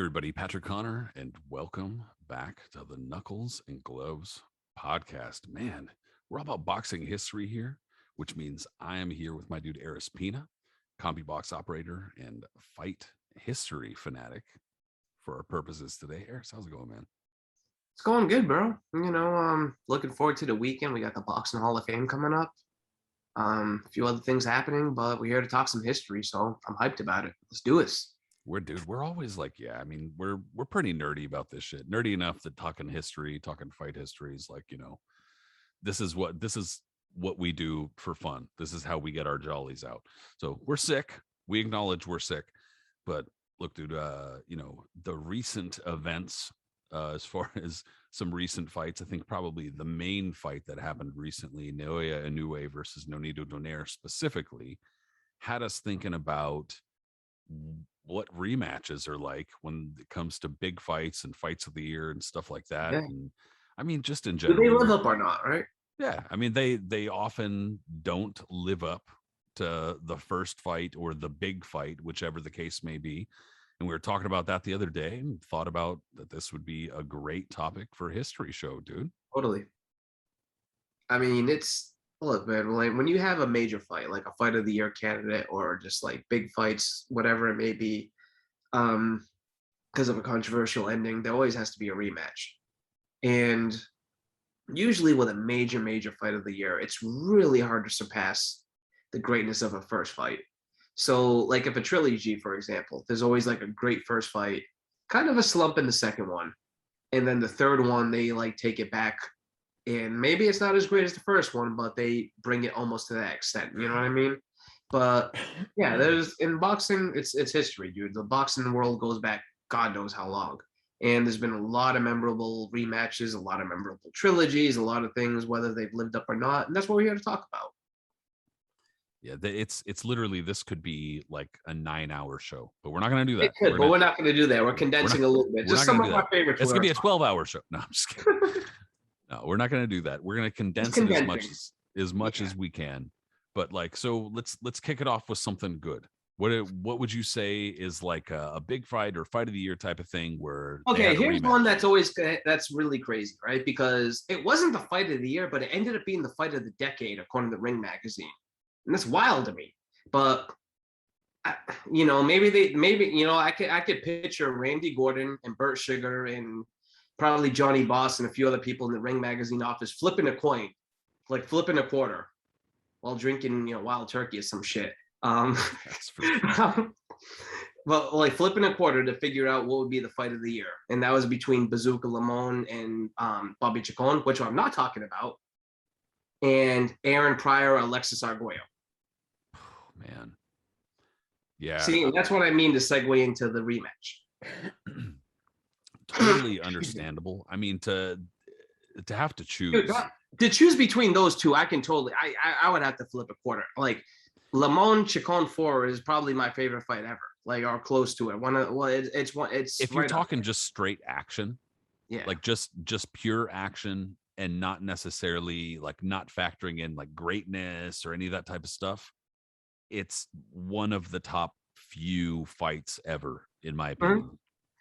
everybody. Patrick Connor, and welcome back to the Knuckles and Gloves podcast. Man, we're all about boxing history here, which means I am here with my dude Aris Pina, combi box operator and fight history fanatic for our purposes today. Aris, how's it going, man? It's going good, bro. Looking forward to the weekend. We got the Boxing Hall of Fame coming up. A few other things happening, but we're here to talk some history, so I'm hyped about it. Let's do this. We're always like, yeah, I mean, we're pretty nerdy about this shit. Nerdy enough that talking history, talking fight history is like, this is what we do for fun. This is how we get our jollies out. So we're sick. We acknowledge we're sick. But look, dude, the recent events, as far as some recent fights, I think probably the main fight that happened recently, Naoya Inoue versus Nonito Donaire specifically, had us thinking about what rematches are like when it comes to big fights and fights of the year and stuff like that. Yeah. And I mean, just in Do they general, live up or not, right? yeah, I mean, they often don't live up to the first fight or the big fight, whichever the case may be. And we were talking about that the other day and thought about that this would be a great topic for a history show, dude. Totally. I mean, look, man, like when you have a major fight, like a fight of the year candidate or just like big fights, whatever it may be, because of a controversial ending, there always has to be a rematch. And usually with a major fight of the year, it's really hard to surpass the greatness of a first fight. So like if a trilogy, for example, there's always like a great first fight, kind of a slump in the second one. And then the third one, they like take it back. And maybe it's not as great as the first one, but they bring it almost to that extent. You know what I mean? But yeah, there's in boxing, it's history, dude. The boxing world goes back God knows how long. And there's been a lot of memorable rematches, a lot of memorable trilogies, a lot of things, whether they've lived up or not. And that's what we're here to talk about. Yeah, it's literally, this could be like a 9-hour show, but we're not going to do that. It could, but we're not going to do that. We're condensing a little bit. We're Just not some gonna of do my that. favorites. It's going to be a 12-hour show. No, I'm just kidding. No, we're not going to do that. We're going to condense it as much as we can. But like, so let's kick it off with something good. What would you say is like a big fight or fight of the year type of thing where okay, here's one that's really crazy, right? Because it wasn't the fight of the year, but it ended up being the fight of the decade according to Ring Magazine, and that's wild to me. But I could picture Randy Gordon and Burt Sugar and probably Johnny Boss and a few other people in the Ring Magazine office flipping a coin, like flipping a quarter while drinking, wild turkey or some shit. Well, like flipping a quarter to figure out what would be the fight of the year. And that was between Bazooka Limon and Bobby Chacon, which I'm not talking about, and Aaron Pryor, Alexis Arguello. Oh, man. Yeah. See, that's what I mean to segue into the rematch. Totally understandable. I mean, to have to choose. Dude, to choose between those two, I would have to flip a quarter. Like Limon Chacon 4 is probably my favorite fight ever, like or close to it. It's if you're talking just straight action, yeah, like just pure action and not necessarily like not factoring in like greatness or any of that type of stuff, it's one of the top few fights ever, in my opinion. Mm-hmm.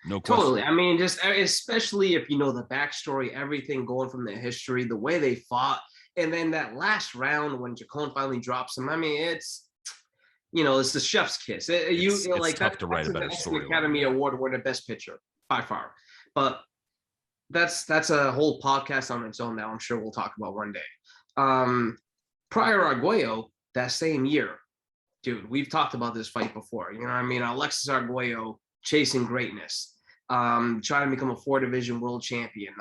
No question. Totally. I mean, just especially if you know the backstory, everything going from the history, the way they fought, and then that last round when Chacon finally drops him. I mean, it's the chef's kiss. It's tough to write a better story. Academy Award winner, best picture by far. But that's a whole podcast on its own. Now I'm sure we'll talk about one day. Pryor Arguello that same year, dude. We've talked about this fight before. You know what I mean? Alexis Arguello chasing greatness. Trying to become a 4-division world champion,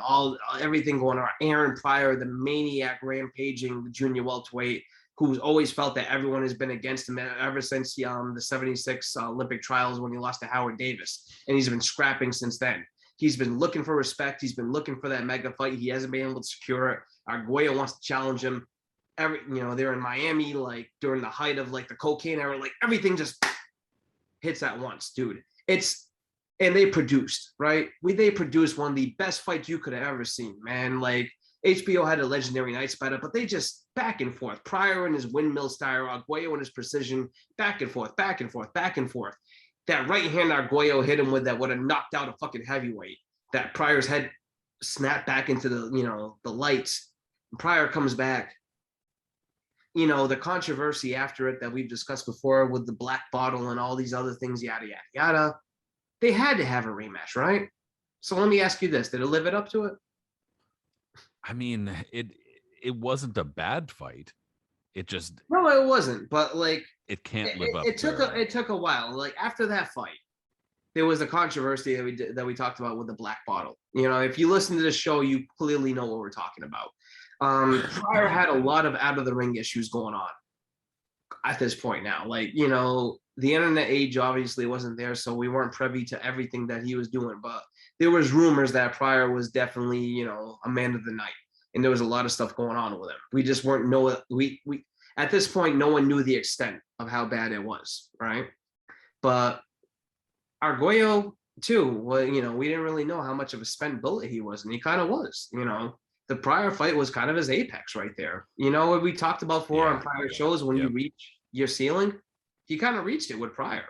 everything going on. Aaron Pryor, the maniac rampaging the junior welterweight, who's always felt that everyone has been against him ever since the 76 Olympic trials when he lost to Howard Davis. And he's been scrapping since then. He's been looking for respect. He's been looking for that mega fight. He hasn't been able to secure it. Arguello wants to challenge him. They're in Miami, like during the height of like the cocaine era, like everything just hits at once, dude. And they produced, right? They produced one of the best fights you could have ever seen, man. Like HBO had a legendary night spider, but they just back and forth. Pryor and his windmill style, Arguello and his precision, back and forth, back and forth, back and forth. that right hand Arguello hit him with that would have knocked out a fucking heavyweight. That Pryor's head snapped back into the lights. Pryor comes back. The controversy after it that we've discussed before with the black bottle and all these other things, yada, yada, yada. They had to have a rematch, right? So let me ask you this. Did it live it up to it? I mean, it wasn't a bad fight. It just No, it wasn't. But like it can't live up. It took a while. Like after that fight, there was a controversy that we talked about with the black bottle. If you listen to the show, you clearly know what we're talking about. Pryor had a lot of out of the ring issues going on at this point now. Like, the internet age obviously wasn't there, so we weren't privy to everything that he was doing. But there was rumors that Pryor was definitely, a man of the night. And there was a lot of stuff going on with him. We just weren't we at this point, no one knew the extent of how bad it was, right? But Arguello too, well, we didn't really know how much of a spent bullet he was, and he kind of was. The Pryor fight was kind of his apex right there. What we talked about before on prior shows, when you reach your ceiling, he kind of reached it with Pryor.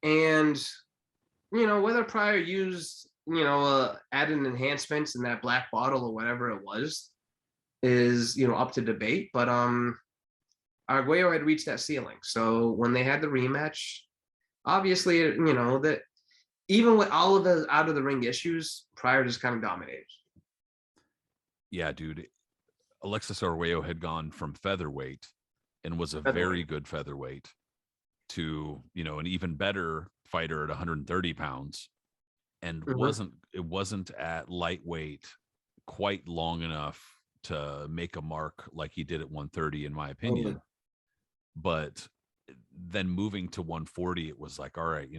And, whether Pryor used, added enhancements in that black bottle or whatever it was is, up to debate. But Arguello had reached that ceiling. So when they had the rematch, obviously, that even with all of the out of the ring issues, Pryor just kind of dominated. Yeah, dude. Alexis Arguello had gone from featherweight and was a very good featherweight to, an even better fighter at 130 pounds, and it wasn't at lightweight quite long enough to make a mark like he did at 130, in my opinion. But then moving to 140, it was like, all right,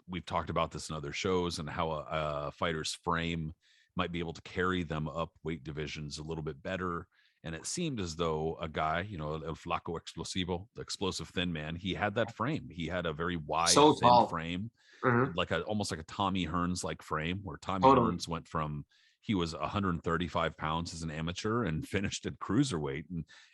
we've talked about this in other shows and how a fighter's frame might be able to carry them up weight divisions a little bit better. And it seemed as though a guy, El Flaco Explosivo, the explosive thin man, he had that frame. He had a very wide, thin frame, like almost like a Tommy Hearns like frame, where Tommy Hearns went from, he was 135 pounds as an amateur and finished at cruiserweight.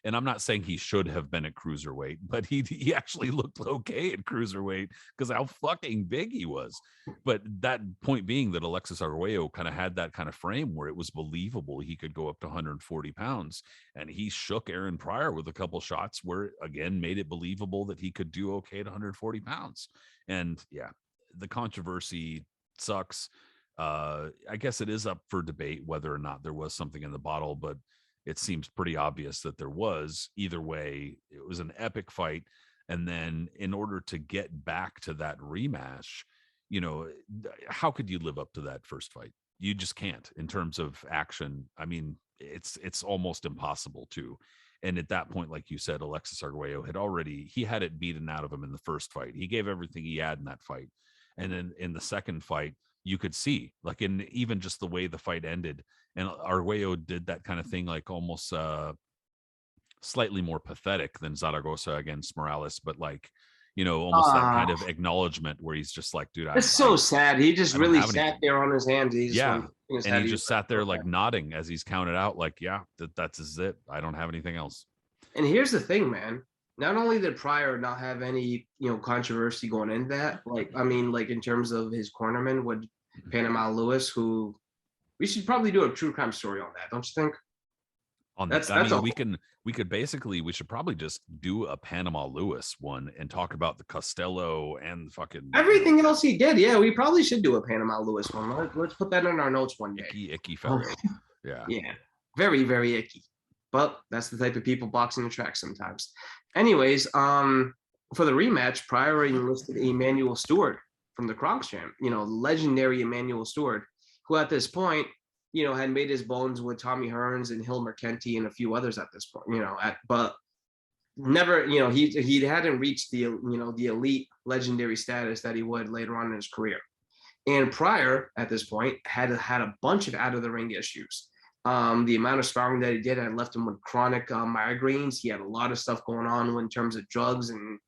And I'm not saying he should have been at cruiserweight, but he actually looked okay at cruiserweight because how fucking big he was. But that point being that Alexis Arguello kind of had that kind of frame where it was believable he could go up to 140 pounds. And he shook Aaron Pryor with a couple shots where, again, made it believable that he could do okay at 140 pounds. And yeah, the controversy sucks. I guess it is up for debate whether or not there was something in the bottle, but it seems pretty obvious that there was. Either way, it was an epic fight. And then in order to get back to that rematch, how could you live up to that first fight? You just can't in terms of action. I mean, it's almost impossible to. And at that point, like you said, Alexis Arguello he had it beaten out of him in the first fight. He gave everything he had in that fight. And then in the second fight, you could see, like, in even just the way the fight ended, and Arguello did that kind of thing, like almost slightly more pathetic than Zaragoza against Morales, but like, almost that kind of acknowledgement where he's just like, dude, it's so sad. He just really sat there on his hands. He just sat there like nodding as he's counted out, like, yeah, that's it. I don't have anything else. And here's the thing, man. Not only did Pryor not have any, controversy going into that, like in terms of his cornerman with Panama Lewis, who we should probably do a true crime story on that, don't you think? We should probably just do a Panama Lewis one and talk about the Costello and fucking everything else he did. Yeah, we probably should do a Panama Lewis one. Let's put that in our notes one day. Icky fellow. Yeah. Yeah. Very, very icky. But that's the type of people boxing the track sometimes. Anyways, for the rematch, Pryor enlisted Emmanuel Stewart from the Bronx champ, legendary Emmanuel Stewart, who at this point, had made his bones with Tommy Hearns and Hilmer Kenty and a few others at this point, but never, he hadn't reached the elite legendary status that he would later on in his career. And Pryor at this point had a bunch of out of the ring issues. The amount of sparring that he did had left him with chronic migraines. He had a lot of stuff going on in terms of drugs and,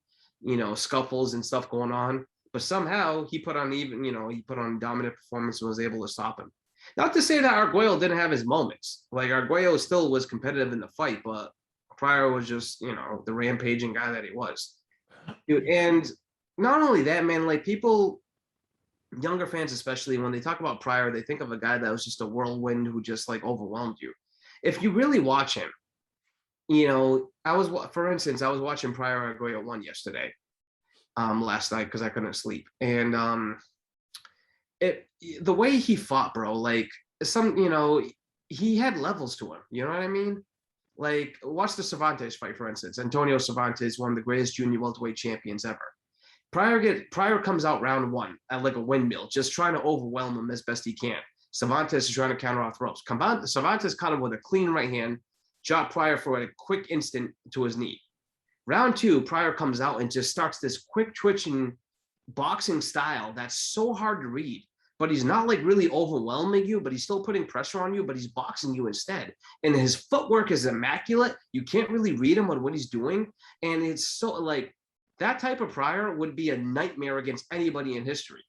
scuffles and stuff going on. But somehow he put on a dominant performance and was able to stop him. Not to say that Arguello didn't have his moments. Like, Arguello still was competitive in the fight, but Pryor was just, the rampaging guy that he was. Dude, and not only that, man, like people, younger fans especially, when they talk about Pryor, they think of a guy that was just a whirlwind who just like overwhelmed you. If you really watch him, for instance, I was watching Pryor Arguello 1 yesterday, last night because I couldn't sleep. And it the way he fought, bro, like he had levels to him. You know what I mean? Like, watch the Cervantes fight, for instance. Antonio Cervantes, one of the greatest junior welterweight champions ever. Pryor comes out round one at like a windmill, just trying to overwhelm him as best he can. Cervantes is trying to counter off ropes. Cervantes caught him with a clean right hand, dropped Pryor for a quick instant to his knee. Round two, Pryor comes out and just starts this quick twitching boxing style that's so hard to read. But he's not like really overwhelming you, but he's still putting pressure on you, but he's boxing you instead. And his footwork is immaculate. You can't really read him on what he's doing. And it's so like that type of Pryor would be a nightmare against anybody in history.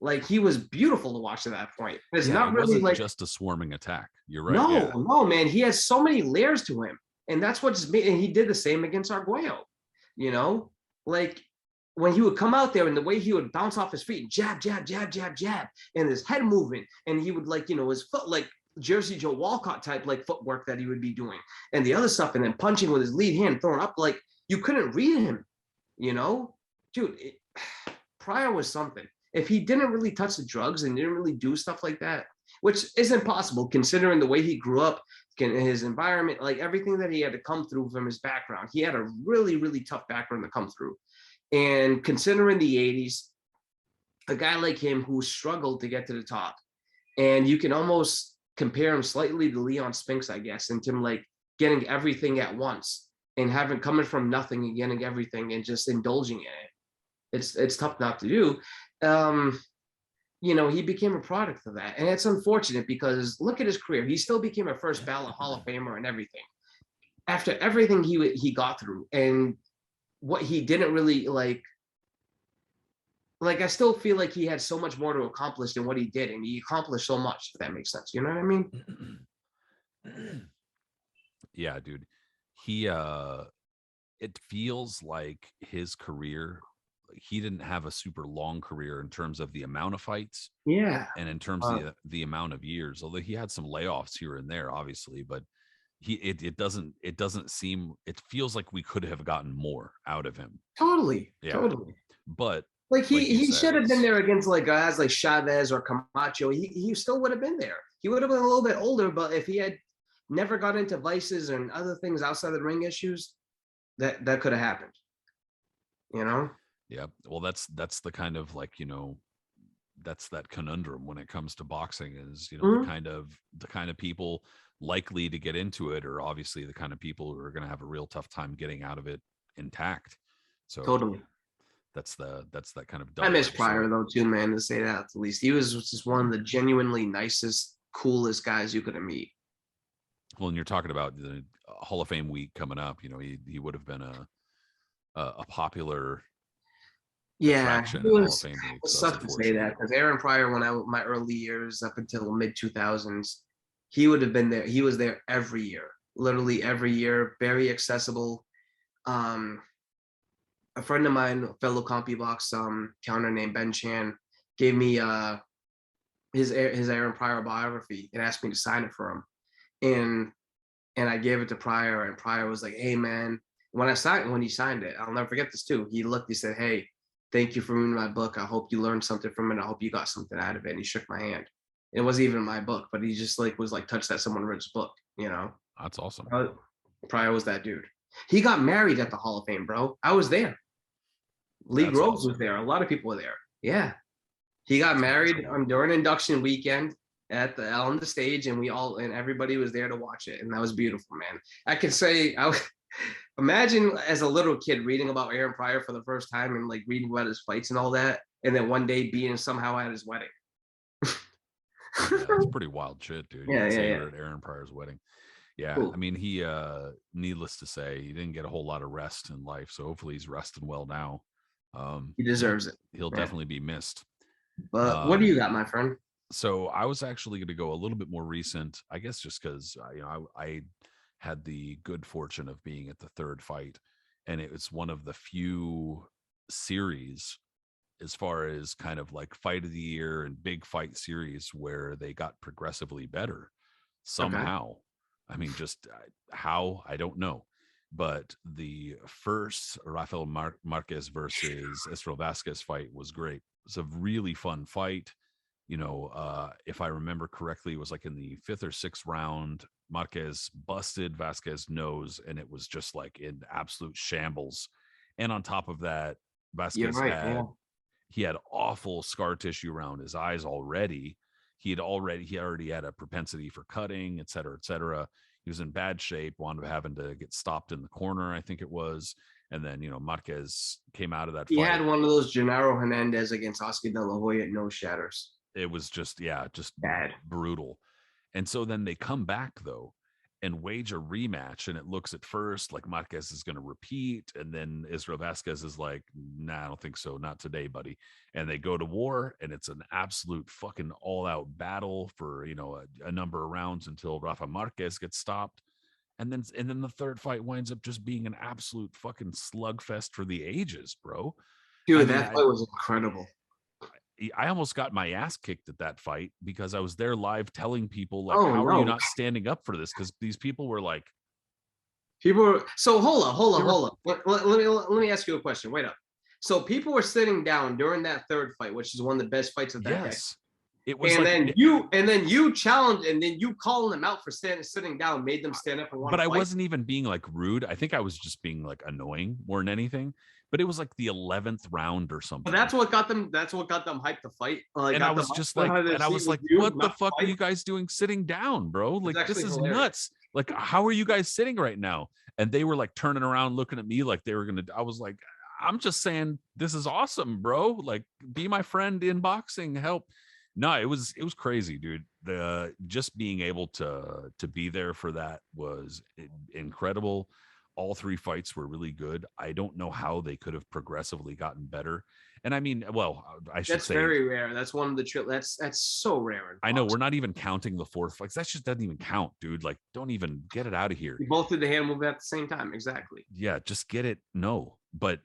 Like, he was beautiful to watch at that point. It's not it really wasn't like just a swarming attack. You're right. no, Yeah. no, man. He has so many layers to him. And that's what just made, and he did the same against Arguello, you know? Like, when he would come out there and the way he would bounce off his feet, jab, jab, jab, jab, jab, and his head moving, and he would like, his foot like Jersey Joe Walcott type like footwork that he would be doing, and the other stuff, and then punching with his lead hand, throwing up, like you couldn't read him, dude. Pryor was something. If he didn't really touch the drugs and didn't really do stuff like that, which isn't possible considering the way he grew up, his environment, like everything that he had to come through from his background, he had a really, really tough background to come through. And considering the 80s, a guy like him who struggled to get to the top, and you can almost compare him slightly to Leon Spinks, I guess, and him like getting everything at once and having coming from nothing and getting everything and just indulging in it. It's tough not to do. He became a product of that. And it's unfortunate because look at his career. He still became a first ballot Hall of Famer and everything. After everything he got through and what he didn't really like I still feel like he had so much more to accomplish than what he did, and he accomplished so much, if that makes sense. You know what I mean? Yeah, dude. He it feels like his career, he didn't have a super long career in terms of the amount of fights. Yeah. And in terms of the amount of years, although he had some layoffs here and there, obviously, but it doesn't seem, it feels like we could have gotten more out of him. Totally. Yeah. Totally. But like he should have been there against like guys like Chavez or Camacho. He still would have been there. He would have been a little bit older, but if he had never got into vices and other things outside of the ring issues, that could have happened. Yeah. Well, that's the kind of like, that's that conundrum when it comes to boxing is, Mm-hmm. the kind of people likely to get into it are obviously the kind of people who are going to have a real tough time getting out of it intact. So Totally. that's that kind of I miss Pryor though too, man, to say that at least. He was just one of the genuinely nicest, coolest guys you could meet. Well, and you're talking about the Hall of Fame week coming up, he would have been a popular attraction at Hall of Fame week. It sucks to say that because Aaron Pryor, when I was my early years up until mid 2000s, he would have been there. He was there every year, literally every year, very accessible. A friend of mine, a fellow CompuBox counter named Ben Chan, gave me his Aaron Pryor biography and asked me to sign it for him, and I gave it to Pryor, and Pryor was like, "Hey man," when he signed it, I'll never forget this too. He looked, he said, "Hey, thank you for reading my book. I hope you learned something from it. I hope you got something out of it." And he shook my hand. It wasn't even my book, but he just like was like touched that someone read his book. That's awesome. Pryor was that dude. He got married at the Hall of Fame, bro. I was there. Lee Groves was there. A lot of people were there. Yeah. He got married during induction weekend on the stage, and everybody was there to watch it. And that was beautiful, man. I could say, imagine as a little kid reading about Aaron Pryor for the first time and like reading about his fights and all that. And then one day being somehow at his wedding. Yeah, that's pretty wild shit, dude. Yeah, you're at Aaron Pryor's wedding. Yeah. Cool. I mean, he, needless to say, he didn't get a whole lot of rest in life. So hopefully he's resting well now. He deserves it. He'll definitely be missed. But what do you got, my friend? So I was actually going to go a little bit more recent, I guess, just because I had the good fortune of being at the third fight, and it was one of the few series as far as kind of like fight of the year and big fight series where they got progressively better Okay. somehow. I mean, just how, I don't know. But the first Rafael Marquez versus Estral Vasquez fight was great. It was a really fun fight. If I remember correctly, it was like in the fifth or sixth round. Marquez busted Vasquez nose, and it was just like in absolute shambles. And on top of that, You're Vasquez right. Yeah. had awful scar tissue around his eyes already. He already had a propensity for cutting, et cetera, et cetera. He was in bad shape, wound up having to get stopped in the corner, I think it was. And then, Marquez came out of that He fight. had one of those Gennaro Hernandez against Oscar De La Hoya no shatters. It was just, yeah, just Bad. brutal. And so then they come back though and wage a rematch, and it looks at first like Marquez is going to repeat, and then Israel Vasquez is like, nah, I don't think so, not today, buddy. And they go to war, and it's an absolute fucking all-out battle for a number of rounds until Rafa Marquez gets stopped. And then the third fight winds up just being an absolute fucking slugfest for the ages, bro. I Dude, mean, that fight was incredible. I almost got my ass kicked at that fight because I was there live telling people like, Oh how are you no. not standing up for this? Because these people were like, People were so hold they were, up. Let me ask you a question. Wait up. So people were sitting down during that third fight, which is one of the best fights of that day. yes, it was And like, then you challenged, and then you calling them out for sitting down, made them stand up and want but to I fight. wasn't even being like rude. I think I was just being like annoying more than anything. But it was like the 11th round or But something. that's what got them. That's what got them hyped to fight. And I was just like, what the fuck are you guys doing sitting down, bro? It's Like, this actually is hilarious. nuts. Like, how are you guys sitting right now? And they were like turning around, looking at me like they were I was like, I'm just saying, this is awesome, bro. Like, be my friend in boxing, help. No, it was crazy, dude. The just being able to be there for that was incredible. All three fights were really good. I don't know how they could have progressively gotten better. And I mean, well, I should That's say, very rare. That's one of the that's so rare in I know we're boxing. not even counting the fourth fight. That just doesn't even count, dude. Like, don't even get it out of here. We both did the hand move at the same time. Exactly. Yeah, just get it. No, but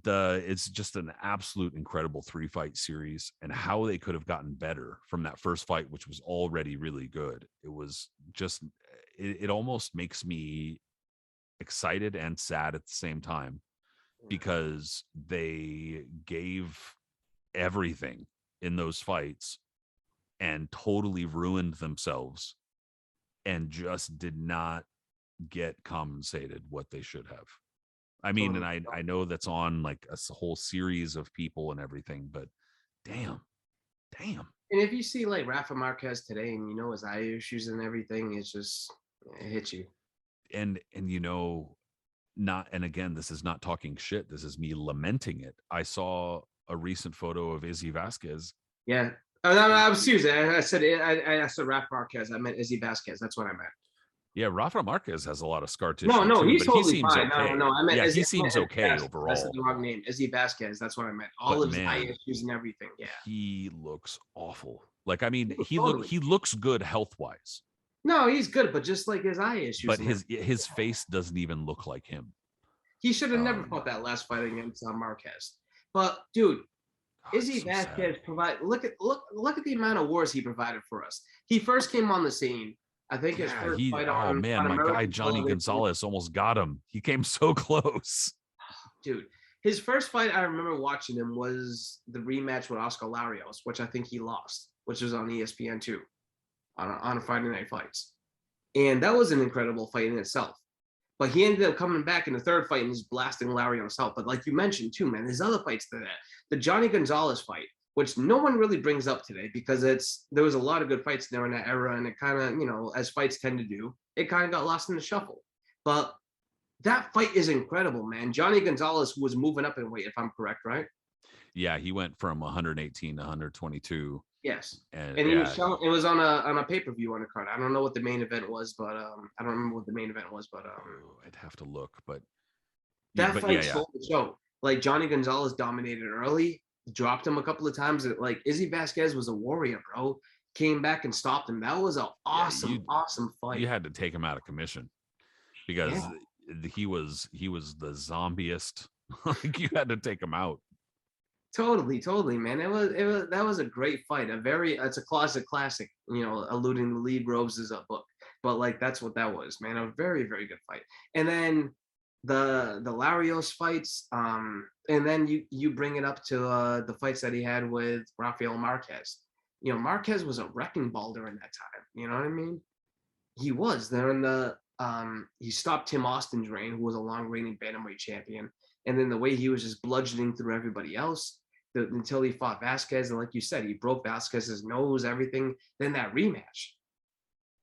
it's just an absolute incredible three fight series, and how they could have gotten better from that first fight, which was already really good. It was just, it almost makes me excited and sad at the same time because they gave everything in those fights and totally ruined themselves and just did not get compensated what they should have. I mean, and I know that's on like a whole series of people and everything, but damn. And if you see like Rafa Marquez today, and his eye issues and everything, it hits you. And not, and again, this is not talking shit. This is me lamenting it. I saw a recent photo of Izzy Vasquez. Yeah. Oh, no, I was serious. I said Rafa Marquez. I meant Izzy Vasquez. That's what I meant. Yeah, Rafa Marquez has a lot of scar No, tissue no, too, he's but he totally seems fine. okay. No. I meant Yeah, Izzy. he seems okay Vasquez. I said overall. the wrong name. Izzy Vasquez. That's what I meant. All But of his eye man, issues and everything. Yeah. he looks awful. Like, I mean, Totally. he looks good health wise, No, he's good, but just like his eye issues but and everything. his face doesn't even look like him. He should have never fought that last fight against Marquez. But dude, Izzy so Vasquez sad. look at the amount of wars he provided for us. He first came on the scene. I think his Yeah, first fight oh man, on my guy American Johnny television. Gonzalez almost got him. He came so close. Dude, his first fight I remember watching him was the rematch with Oscar Larios, which I think he lost, which was on ESPN too, on a Friday Night Fights, and that was an incredible fight in itself. But he ended up coming back in the third fight and just blasting Larios out. But like you mentioned too, man, there's other fights to that. The Johnny Gonzalez fight, which no one really brings up today because there was a lot of good fights during that era, and it kind of, as fights tend to do, it kind of got lost in the shuffle. But that fight is incredible, man. Johnny Gonzalez was moving up in weight, if I'm correct, right? Yeah, he went from 118 to 122. Yes. And And yeah, it was on a pay-per-view on the card. I don't know what the main event was, but I don't remember what the main event was, but I'd have to look, but that but fight yeah. stole the show. Like Johnny Gonzalez dominated early, dropped him a couple of times. Like Izzy Vasquez was a warrior, bro. Came back and stopped him. That was an awesome fight. You had to take him out of commission because he was the zombiest. Like, you had to take him out. Totally, man. That was a great fight. It's a classic, alluding to Lee Groves' book. But like that's what that was, man. A very, very good fight. And then the Larios fights, and then you bring it up to the fights that he had with Rafael Marquez. Marquez was a wrecking ball during that time. You know what I mean? He was there in the he stopped Tim Austin's reign, who was a long reigning bantamweight champion. And then the way he was just bludgeoning through everybody else until he fought Vasquez. And like you said, he broke Vasquez's nose, everything. Then that rematch.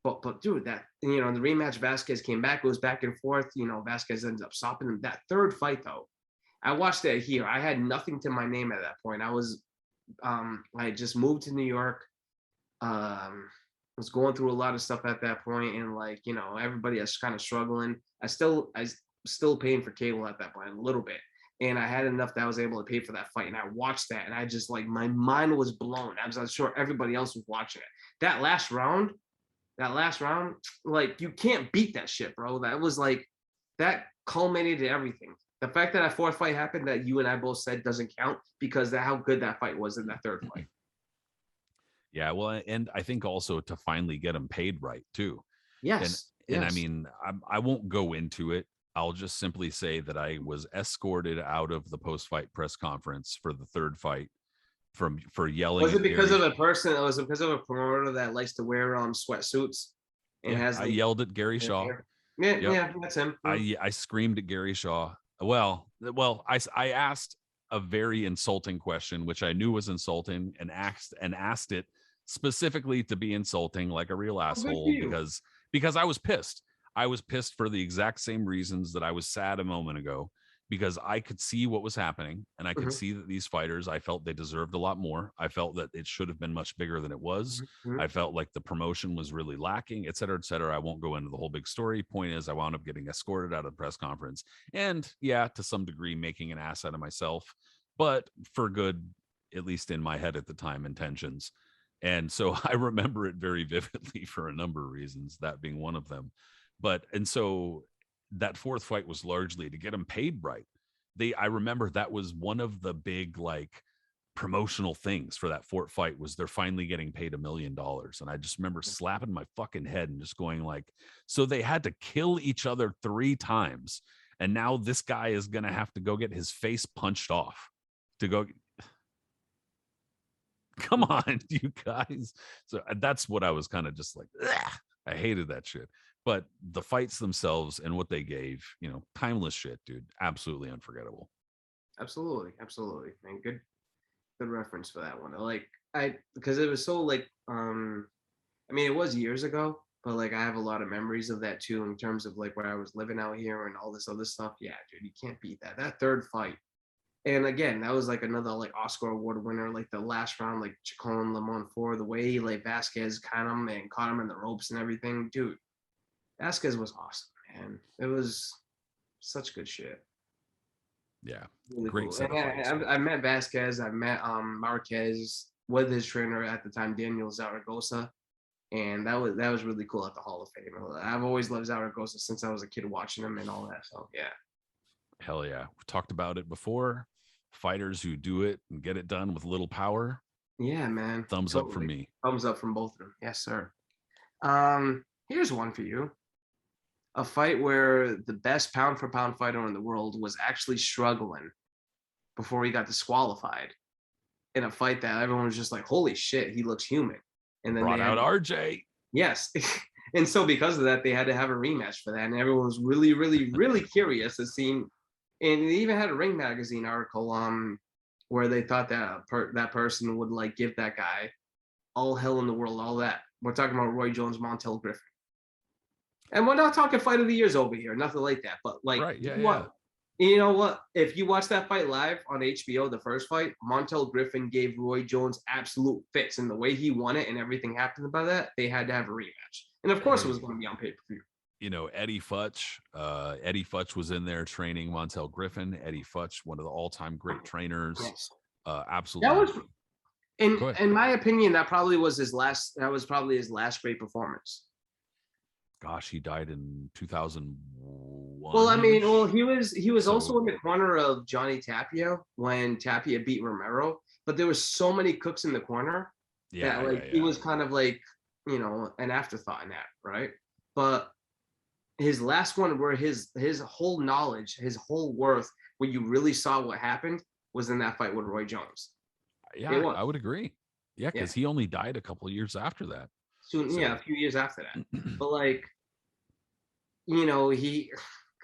But dude, the rematch, Vasquez came back, goes back and forth. Vasquez ends up stopping him. That third fight, though, I watched that here. I had nothing to my name at that point. I had just moved to New York. Was going through a lot of stuff at that point, and everybody is kind of struggling. I still paying for cable at that point a little bit, and I had enough that I was able to pay for that fight, and I watched that, and I just my mind was blown. I was sure everybody else was watching it. That last round, you can't beat that shit, bro. That was that culminated everything. The fact that fourth fight happened that you and I both said doesn't count because of how good that fight was in that third fight. Yeah, well, and I think also to finally get him paid right too. Yes. And I mean, I won't go into it. I'll just simply say that I was escorted out of the post-fight press conference for the third fight for yelling. Was it because of a person? Was it because of a promoter that likes to wear sweatsuits? And I yelled at Gary Shaw. Yeah, that's him. I screamed at Gary Shaw. Well, I asked a very insulting question, which I knew was insulting, and asked it specifically to be insulting, like a real asshole, because I was pissed. I was pissed for the exact same reasons that I was sad a moment ago, because I could see what was happening, and I could see that these fighters, I felt they deserved a lot more. I felt that it should have been much bigger than it was. I felt like the promotion was really lacking, et cetera, et cetera. I won't go into the whole big story. Point is, I wound up getting escorted out of the press conference, and yeah, to some degree, making an ass out of myself, but for good, at least in my head at the time, intentions. And so I remember it very vividly for a number of reasons, that being one of them. And so that fourth fight was largely to get him paid right. I remember that was one of the big promotional things for that fourth fight was they're finally getting paid $1 million. And I just remember slapping my fucking head and just going so they had to kill each other 3 times. And now this guy is going to have to go get his face punched off to go. Come on, you guys. So that's what I was kind of just I hated that shit. But the fights themselves and what they gave, timeless shit, dude. Absolutely unforgettable. Absolutely. Man, good reference for that one. Because it was so it was years ago, but I have a lot of memories of that too, in terms of where I was living out here and all this other stuff. Yeah, dude, you can't beat that. That third fight. And again, that was another Oscar award winner, the last round, Chacon Lemon 4, the way Vasquez caught him in the ropes and everything. Dude, Vasquez was awesome, man. It was such good shit. Yeah, really great cool. set of fights. I met Vasquez. I met Marquez with his trainer at the time, Daniel Zaragoza, and that was really cool at the Hall of Fame. I've always loved Zaragoza since I was a kid watching him and all that. So yeah. Hell yeah. We've talked about it before. Fighters who do it and get it done with little power. Yeah, man. Thumbs up from me. Thumbs up from both of them. Yes, sir. Here's one for you. A fight where the best pound for pound fighter in the world was actually struggling before he got disqualified in a fight that everyone was just holy shit, he looks human. And then brought out RJ. Yes. And so because of that, they had to have a rematch for that. And everyone was really, really, really curious to see. And they even had a Ring Magazine article where they thought that that person would give that guy all hell in the world, all that. We're talking about Roy Jones, Montel Griffin. And we're not talking fight of the years over here, nothing like that. But right, yeah. You know what? If you watch that fight live on HBO, the first fight, Montel Griffin gave Roy Jones absolute fits, and the way he won it and everything happened about that, they had to have a rematch. And of course, it was going to be on pay-per-view. Eddie Futch. Eddie Futch was in there training Montel Griffin. Eddie Futch, one of the all-time great trainers. Yes. Absolutely. That was, in my opinion, that was probably his last great performance. gosh, he died in 2001. Well, I mean, well, he was also So in the corner of Johnny Tapia when Tapia beat Romero, but there was so many cooks in the corner that like he was kind of like, an afterthought in that, right? But his last one where his whole knowledge, his whole worth, when you really saw what happened, was in that fight with Roy Jones. It Yeah, was. I would agree. Yeah, Yeah. because he only died a couple of years after that. Soon, yeah, a So few years after that. But like, he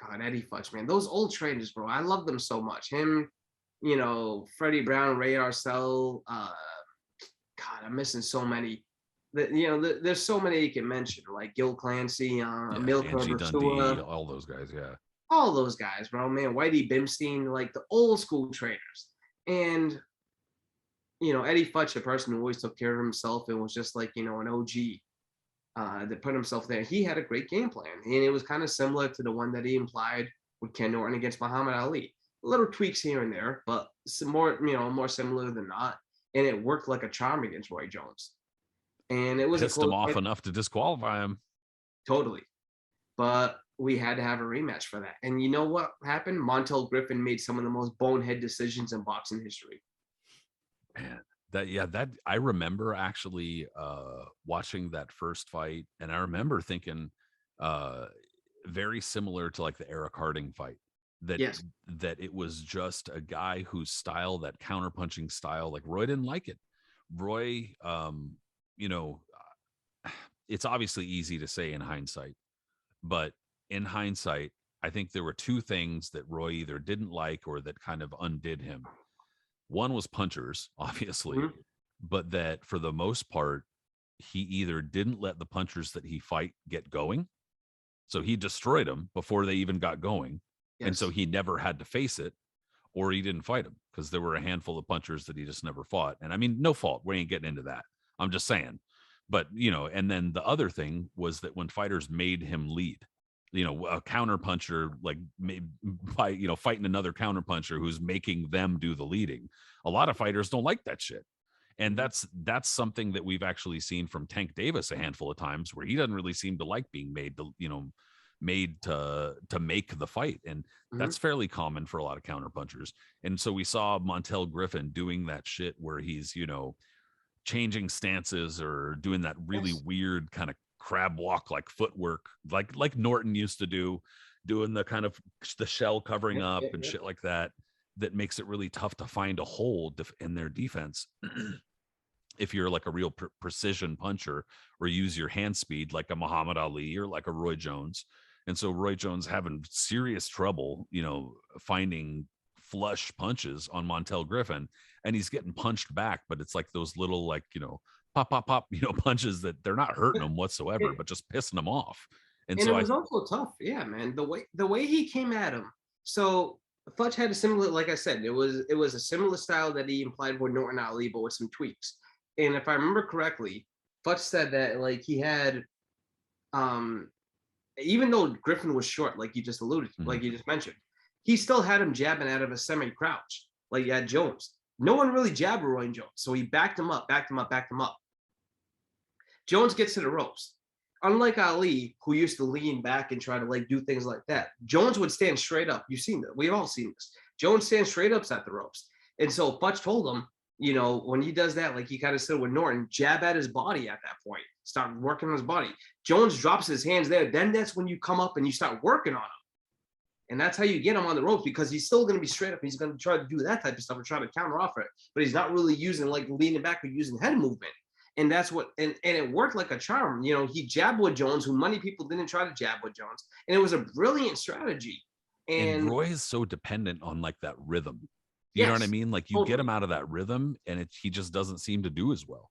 God, Eddie Futch, man, those old trainers, bro. I love them so much. Him, Freddie Brown, Ray Arcel, God, I'm missing so many. There's so many you can mention, like Gil Clancy, yeah, Milka Angie Dundee, Versua, all those guys. Yeah, all those guys, bro, man, Whitey Bimstein, like the old school trainers. And Eddie Futch, the person who always took care of himself and was just like an OG, that put himself there. He had a great game plan, and it was kind of similar to the one that he implied with Ken Norton against Muhammad Ali. Little tweaks here and there, but some more similar than not. And it worked like a charm against Roy Jones. And it was a pissed him close off hit, enough to disqualify him. totally. But we had to have a rematch for that. And you know what happened? Montel Griffin made some of the most bonehead decisions in boxing history. Man, that I remember actually watching that first fight, and I remember thinking uh very similar to like the Eric Harding fight. That Yes. that it was just a guy whose style, that counterpunching style, like Roy didn't like it. Roy, you know, it's obviously easy to say in hindsight, but in hindsight, I think there were two things that Roy either didn't like or that kind of undid him. One was punchers, obviously, Mm-hmm. but that for the most part, he either didn't let the punchers that he fight get going. So he destroyed them before they even got going. And so Yes. he never had to face it, or he didn't fight them because there were a handful of punchers that he just never fought. And I mean, no fault. We ain't getting into that. I'm just saying. But, and then the other thing was that when fighters made him lead, a counter puncher, like by, fighting another counter puncher who's making them do the leading. A lot of fighters don't like that shit. And Mm-hmm. that's something that we've actually seen from Tank Davis a handful of times, where he doesn't really seem to like being made to make the fight. And Mm-hmm. that's fairly common for a lot of counterpunchers. And so we saw Montel Griffin doing that shit where he's, changing stances or doing that really Yes. weird kind of crab walk, like footwork, like Norton used to do, doing the kind of the shell covering Yep. up Yep. and Yep. shit like that. That makes it really tough to find a hole in their defense. If you're like a real precision puncher, or use your hand speed like a Muhammad Ali or like a Roy Jones. And so Roy Jones having serious trouble, finding flush punches on Montel Griffin, and he's getting punched back, but it's like those little, like, pop, pop, pop, punches that they're not hurting him whatsoever, It, but just pissing him off. And and it so was also tough, yeah, man. The way he came at him. So Futch had a similar, like I said, it was a similar style that he implied with Norton Ali, but with some tweaks. And if I remember correctly, Futch said that like he had, um, even though Griffin was short, like you just alluded, mhm. like you just mentioned, he still had him jabbing out of a semi-crouch, like you had Jones. No one really jabbed Roy Jones, so he backed him up, backed him up, backed him up. Jones gets to the ropes. Unlike Ali, who used to lean back and try to like do things like that, Jones would stand straight up. You've seen that. We've all seen this. Jones stands straight up at the ropes. And so Futch told him, when he does that, like he kind of said with Norton, jab at his body at that point. Start working on his body. Jones drops his hands there. Then that's when you come up and you start working on him. And that's how you get him on the ropes, because he's still going to be straight up. He's going to try to do that type of stuff and try to counter offer it. But he's not really using like leaning back or using head movement. And that's what, and it worked like a charm. He jabbed with Jones, who many people didn't try to jab with Jones. And it was a brilliant strategy. And And Roy is so dependent on like that rhythm. You know what I yes, mean? Like you get totally. him out of that rhythm, and he just doesn't seem to do as well.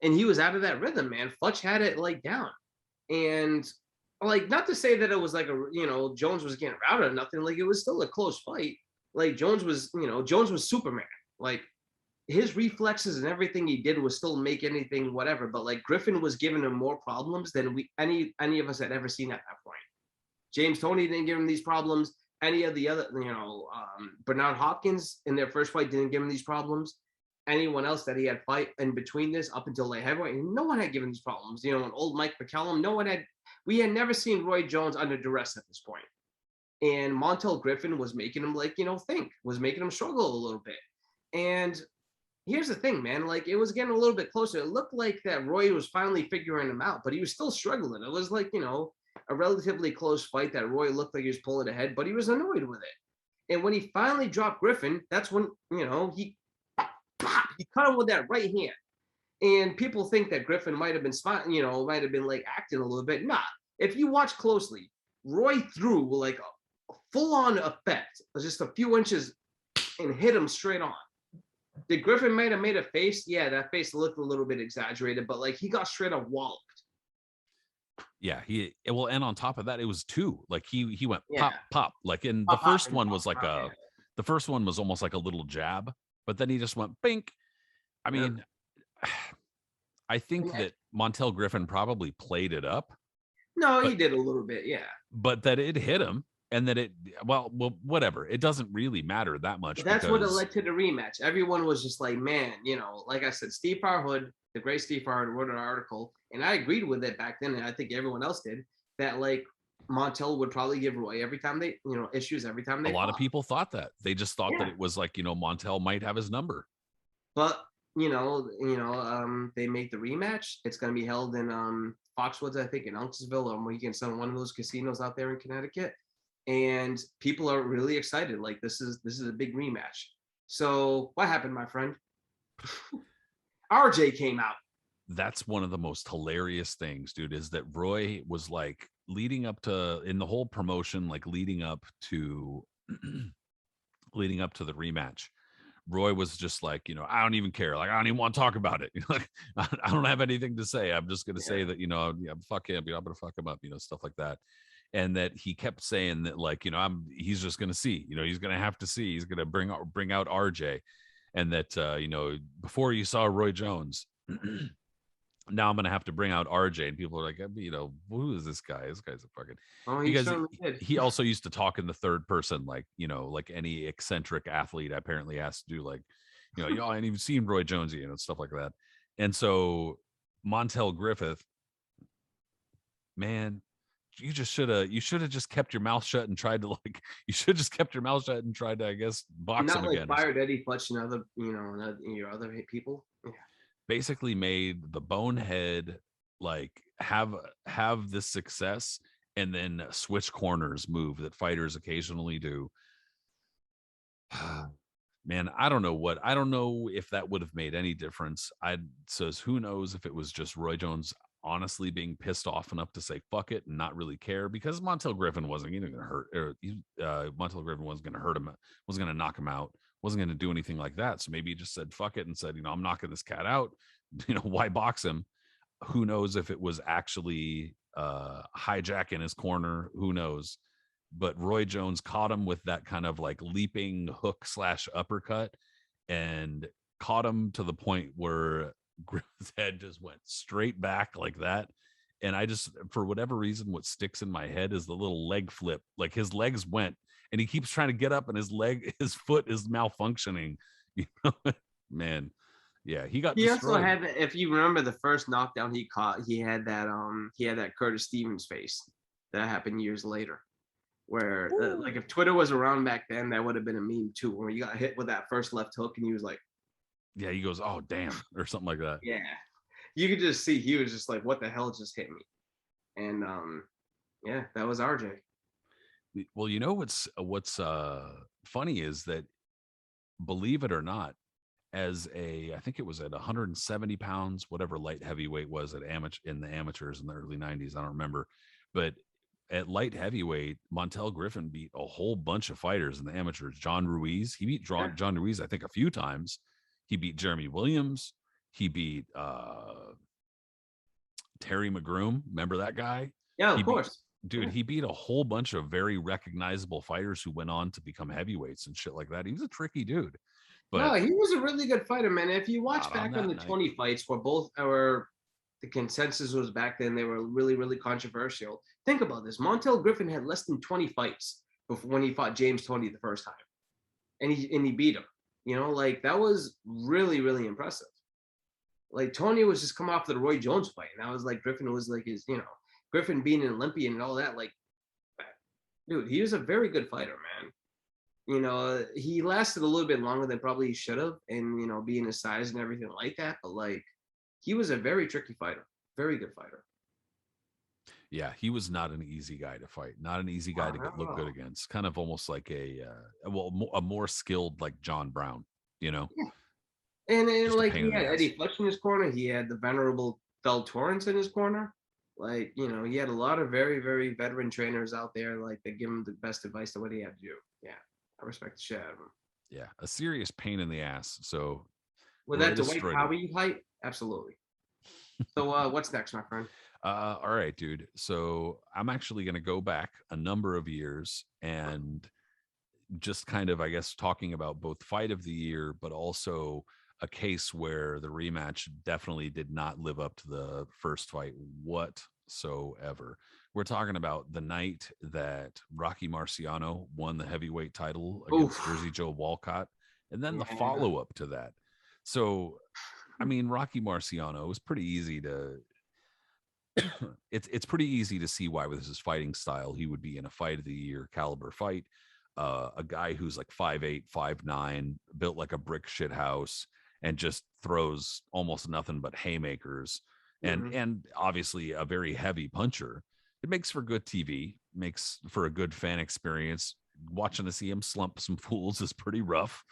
And he was out of that rhythm, man. Futch had it like down. And like, not to say that it was like Jones was getting routed or nothing. Like, it was still a close fight. Like Jones was Superman. Like, his reflexes and everything he did was still make anything whatever. But like, Griffin was giving him more problems than any of us had ever seen at that point. James Toney didn't give him these problems. Any of the other, Bernard Hopkins in their first fight didn't give him these problems. Anyone else that he had fight in between this up until light heavyweight, no one had given these problems. An old Mike McCallum, no one had. We had never seen Roy Jones under duress at this point. And Montel Griffin was making him like, think, was making him struggle a little bit. And here's the thing, man, like it was getting a little bit closer. It looked like that Roy was finally figuring him out, but he was still struggling. It was like, a relatively close fight that Roy looked like he was pulling ahead, but he was annoyed with it. And when he finally dropped Griffin, that's when, he cut him with that right hand. And people think that Griffin might have been might have been like acting a little bit. Nah, if you watch closely, Roy threw like a full-on effect, just a few inches, and hit him straight on. Did Griffin might have made a face? Yeah, that face looked a little bit exaggerated, but like he got straight up walloped. Yeah, and on top of that, it was two. Like he went Yeah. pop. Like in the first one was like the first one was almost like a little jab, but then he just went bink. I mean, I think that Montel Griffin probably played it up. No, he did a little bit, yeah. But that it hit him, and that well, whatever. It doesn't really matter that much. But that's what it led to the rematch. Everyone was just like, man, like I said, Steve Farhood, the great Steve Farhood, wrote an article, and I agreed with it back then, and I think everyone else did, that like Montel would probably give Roy every time they, issues every time they fought. A lot of people thought that. They just thought that it was like, Montel might have his number. But they make the rematch. It's going to be held in Foxwoods, I think, in Unksville, or Mohegan Sun, one of those casinos out there in Connecticut. And people are really excited. Like this is a big rematch. So what happened, my friend? RJ came out. That's one of the most hilarious things, dude, is that Roy was like leading up to, in the whole promotion, like leading up to the rematch. Roy was just like, I don't even care. Like, I don't even want to talk about it. Like, I don't have anything to say. I'm just going to say that, fuck him. I'm going to fuck him up, stuff like that. And that he kept saying that, like, he's just going to see, he's going to have to see. He's going to bring out RJ. And that, before you saw Roy Jones, now I'm going to have to bring out RJ. And people are like, who is this guy? This guy's a fucking, because he also used to talk in the third person, like, like any eccentric athlete apparently has to do, like, y'all ain't even seen Roy Jones, stuff like that. And so Montel Griffith, man, you should have just kept your mouth shut and tried to, like, you should have just kept your mouth shut and tried to, I guess, box him again. Not like fired Eddie Futch and other, your other people. Yeah. Basically made the bonehead like have this success and then switch corners move that fighters occasionally do. Man, I don't know if that would have made any difference. Says who knows if it was just Roy Jones honestly being pissed off enough to say fuck it and not really care, because Montel Griffin wasn't even gonna hurt, Montel Griffin wasn't gonna hurt him, wasn't gonna knock him out, wasn't going to do anything like that. So maybe he just said fuck it and said, I'm knocking this cat out. Why box him? Who knows if it was actually hijack in his corner? Who knows? But Roy Jones caught him with that kind of like leaping hook / uppercut, and caught him to the point where Griffith's head just went straight back like that. And I just, for whatever reason, what sticks in my head is the little leg flip. Like his legs went, and he keeps trying to get up, and his foot is malfunctioning. Man, yeah, he got. He destroyed. also had, if you remember the first knockdown he caught, he had that Curtis Stevens face that happened years later, where like if Twitter was around back then, that would have been a meme too. When he got hit with that first left hook, and he was like, yeah, he goes, oh damn, or something like that. Yeah, you could just see he was just like, what the hell just hit me? And yeah, that was RJ. Well, what's funny is that, believe it or not, I think it was at 170 pounds, whatever light heavyweight was in the amateurs in the early 90s. I don't remember, but at light heavyweight, Montel Griffin beat a whole bunch of fighters in the amateurs. John Ruiz, he beat John Ruiz, I think, a few times. He beat Jeremy Williams. He beat Terry McGroom. Remember that guy? Yeah, of course. He beat a whole bunch of very recognizable fighters who went on to become heavyweights and shit like that. He was a tricky dude. But no, he was a really good fighter, man. If you watch back on the 20 fights where the consensus was back then, they were really, really controversial. Think about this. Montel Griffin had less than 20 fights before when he fought James Toney the first time. And he beat him. Like that was really, really impressive. Like Toney was just coming off the Roy Jones fight. And that was like Griffin was like his, Griffin being an Olympian and all that, like, dude, he was a very good fighter, man. You know, he lasted a little bit longer than probably he should have, and you know, being his size and everything like that. But like, he was a very tricky fighter, very good fighter. Yeah, he was not an easy guy to fight, not an easy guy to look good against. Kind of almost like a more skilled like John Brown, you know, Yeah. And just a like pain he in the had ass. Eddie Futch in his corner, he had the venerable Del Torrance in his corner. Like, you know, he had a lot of very, very veteran trainers out there, like that give him the best advice to what he had to do. Yeah, I respect the shit out of him. Yeah, a serious pain in the ass. So Would that right to as Dwight Strider. Howard you height? Absolutely. So what's next, my friend? All right, dude. So I'm actually going to go back a number of years and just kind of, I guess, talking about both fight of the year, but also a case where the rematch definitely did not live up to the first fight whatsoever. We're talking about the night that Rocky Marciano won the heavyweight title against Oof. Jersey Joe Walcott, and then the Yeah. follow up to that. So, I mean, Rocky Marciano was pretty easy to it's pretty easy to see why with his fighting style he would be in a fight of the year caliber fight. A guy who's like 5'8", 5'9", built like a brick shit house, and just throws almost nothing but haymakers, Mm-hmm. and obviously a very heavy puncher. It makes for good TV, makes for a good fan experience. Watching to see him slump some fools is pretty rough.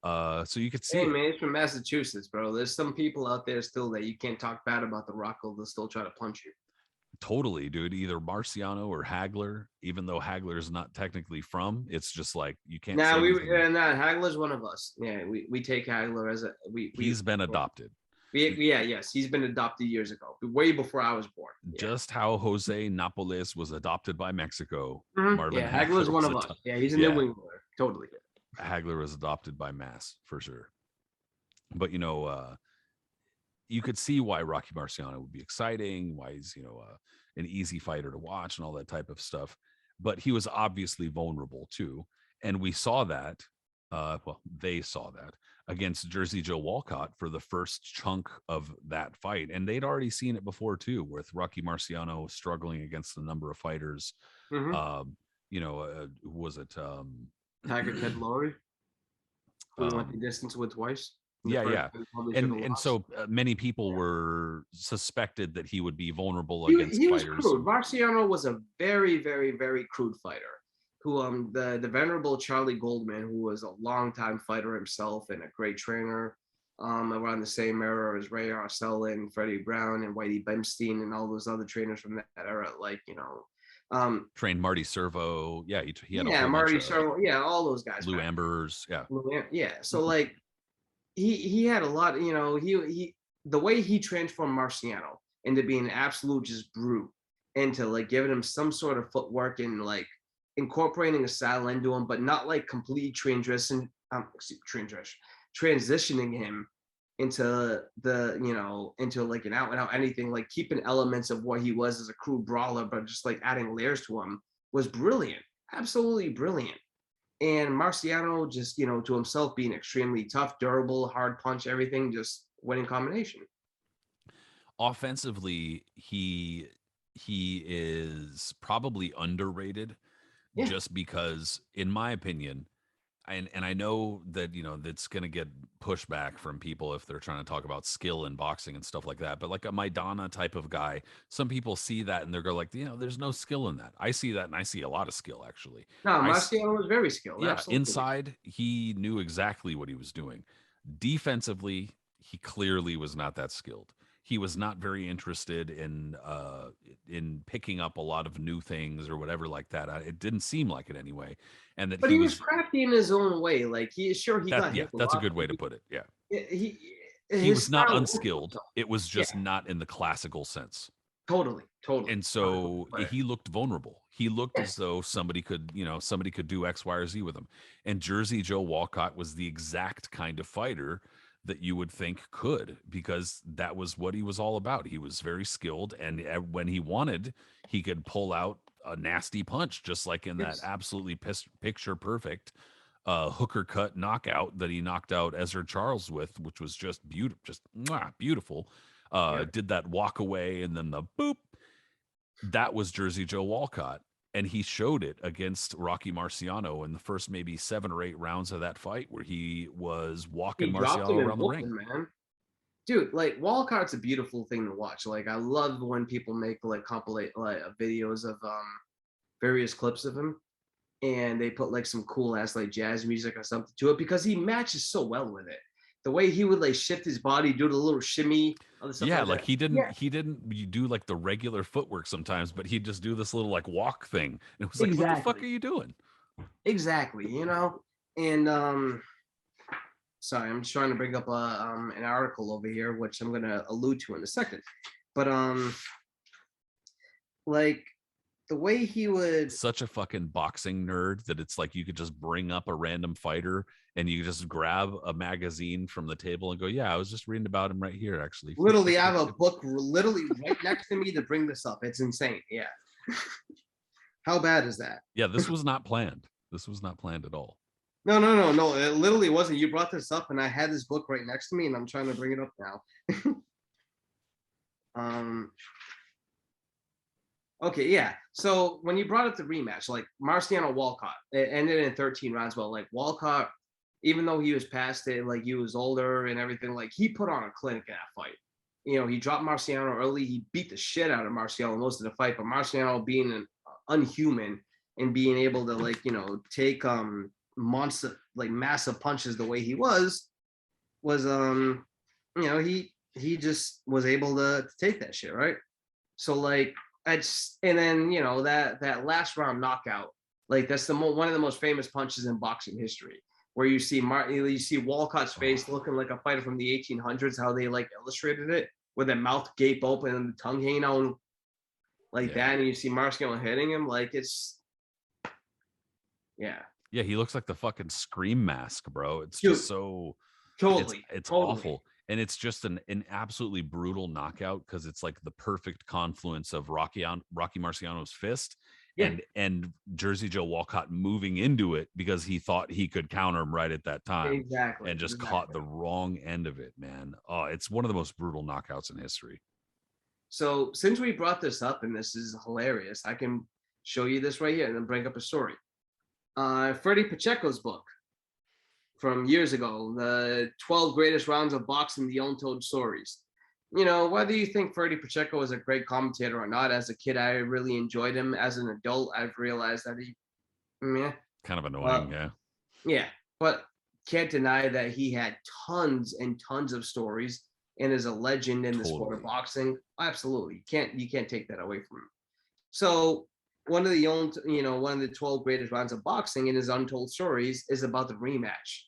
So you could see Hey it. man, it's from Massachusetts, bro. There's some people out there still that you can't talk bad about the Rockle. They'll still try to punch you. Totally, dude. Either Marciano or Hagler, even though Hagler is not technically from, it's just like you can't Nah, say anything. nah, Hagler's one of us. Yeah, we take Hagler as a He's been adopted. yeah, yes, he's been adopted years ago, way before I was born. Yeah. Just how Jose Napoles was adopted by Mexico, Mm-hmm. Marvin Yeah, Hagler's Hagler one was of us. adopted. Yeah, he's a New Yeah, Englander. Totally. Hagler was adopted by Mass for sure. But you could see why Rocky Marciano would be exciting, why he's an easy fighter to watch and all that type of stuff. But he was obviously vulnerable too, and we saw that. Well, they saw that against Jersey Joe Walcott for the first chunk of that fight, and they'd already seen it before too, with Rocky Marciano struggling against a number of fighters. Mm-hmm. Who was it? Tiger Ted Lowry, who he went the um, distance with twice in the yeah, first yeah, fight, probably should and have and lost. so many people Yeah. were suspected that he would be vulnerable against He was fighters crude. who Marciano was a very, very, very crude fighter. Who the venerable Charlie Goldman, who was a longtime fighter himself and a great trainer, around the same era as Ray Arcel and Freddie Brown and Whitey Bemstein and all those other trainers from that era, like trained Marty Servo. Yeah, he had a yeah, whole bunch Marty of Sherrill, yeah, all those guys Lou back Ambers. Yeah, there. Yeah, so like he had a lot, he the way he transformed Marciano into being an absolute just brute, into like giving him some sort of footwork and like incorporating a style into him, but not like complete transitioning him into into like an out and out anything, like keeping elements of what he was as a crude brawler, but just like adding layers to him was brilliant, absolutely brilliant. And Marciano just, to himself being extremely tough, durable, hard punch, everything, just winning combination. offensively, he is probably underrated Yeah. just because, in my opinion, and I know that that's going to get pushback from people if they're trying to talk about skill in boxing and stuff like that. But like a Maidana type of guy, some people see that and they're go like, there's no skill in that. I see that and I see a lot of skill actually. No, I Marciano was very skilled. Yeah, Absolutely. inside he knew exactly what he was doing. Defensively, he clearly was not that skilled. He was not very interested in picking up a lot of new things or whatever like that. It didn't seem like it anyway, and that But he he was was crafty in his own way. Like he that. got Yeah, hit a that's a lot, good but way to put it. Yeah, he his was not style worked for unskilled. himself. It was Yeah, just not in the classical sense. totally, totally. And Not a good so player. he looked vulnerable. He looked Yeah. as though somebody could do X, Y, or Z with him. And Jersey Joe Walcott was the exact kind of fighter that you would think could, because that was what he was all about. He was very skilled, and when he wanted, he could pull out a nasty punch, just like in that Yes. absolutely picture perfect hooker cut knockout that he knocked out Ezra Charles with, which was just beautiful, just beautiful. Yeah. Did that walk away and then the boop. that was Jersey Joe Walcott. And he showed it against Rocky Marciano in the first maybe 7 or 8 rounds of that fight, where he was walking He dropped him Marciano and around the whooped ring. him, man. Dude, like Walcott's a beautiful thing to watch. Like I love when people make like compilate like videos of various clips of him, and they put like some cool ass like jazz music or something to it because he matches so well with it. The way he would like shift his body, do the little shimmy, other stuff Yeah, like like that. he didn't Yeah, he didn't you do like the regular footwork sometimes, but he'd just do this little like walk thing. And it was like, what the fuck exactly, are you doing? exactly. You know, and sorry, I'm just trying to bring up an article over here, which I'm gonna allude to in a second. But like the way he would Such a fucking boxing nerd that it's like you could just bring up a random fighter and you just grab a magazine from the table and go, yeah, I was just reading about him right here, actually. Flip, flip, literally, I flip, have a flip. book literally right next to me to bring this up. It's insane. Yeah. How bad is that? Yeah, this was not planned. This was not planned at all. No. It literally wasn't. You brought this up, and I had this book right next to me, and I'm trying to bring it up now. um. Okay, yeah. So when you brought up the rematch, like Marciano Walcott, it ended in 13 rounds. Well, like Walcott, even though he was past it, like he was older and everything, like he put on a clinic in that fight. You know, he dropped Marciano early. He beat the shit out of Marciano most of the fight, but Marciano being an unhuman and being able to like, you know, take monster like massive punches the way he was you know, he just was able to take that shit, right? So like and then you know that last round knockout, like that's one of the most famous punches in boxing history, where you see you see Walcott's face looking like a fighter from the 1800s, how they like illustrated it, with the mouth gape open and the tongue hanging out like Yeah. that, and you see Marciano hitting him, like it's yeah, Yeah, he looks like the fucking Scream Mask, bro. It's dude, just so totally, it's totally, awful. And it's just an absolutely brutal knockout because it's like the perfect confluence of Rocky Marciano's fist yeah, and Jersey Joe Walcott moving into it because he thought he could counter him right at that time exactly, and just caught exactly. the wrong end of it, man. Oh, it's one of the most brutal knockouts in history. So since we brought this up, and this is hilarious, I can show you this right here and then bring up a story. Freddie Pacheco's book from years ago, the 12 greatest rounds of boxing, the untold stories. You know, whether you think Freddie Pacheco was a great commentator or not, as a kid, I really enjoyed him. As an adult, I've realized that yeah, Kind of annoying, uh, yeah. yeah, but can't deny that he had tons and tons of stories and is a legend in the sport of Totally. boxing. Absolutely, you can't take that away from him. So one of the 12 greatest rounds of boxing in his untold stories is about the rematch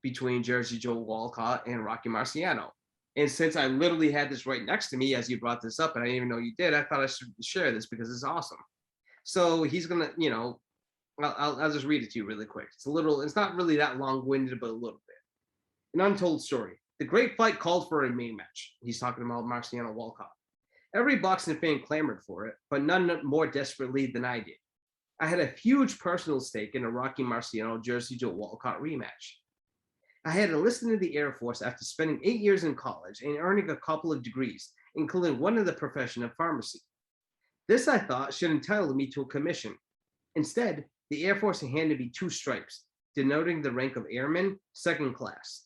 between Jersey Joe Walcott and Rocky Marciano. And since I literally had this right next to me as you brought this up, and I didn't even know you did, I thought I should share this because it's awesome. So he's gonna, you know, I'll just read it to you really quick. It's not really that long-winded, but a little bit. An untold story. The great fight called for a main match. He's talking about Marciano Walcott. Every boxing fan clamored for it, but none more desperately than I did. I had a huge personal stake in a Rocky Marciano Jersey Joe Walcott rematch. I had enlisted in the Air Force after spending 8 years in college and earning a couple of degrees, including one in the profession of pharmacy. This, I thought, should entitle me to a commission. Instead, the Air Force handed me 2 stripes, denoting the rank of airman, second class.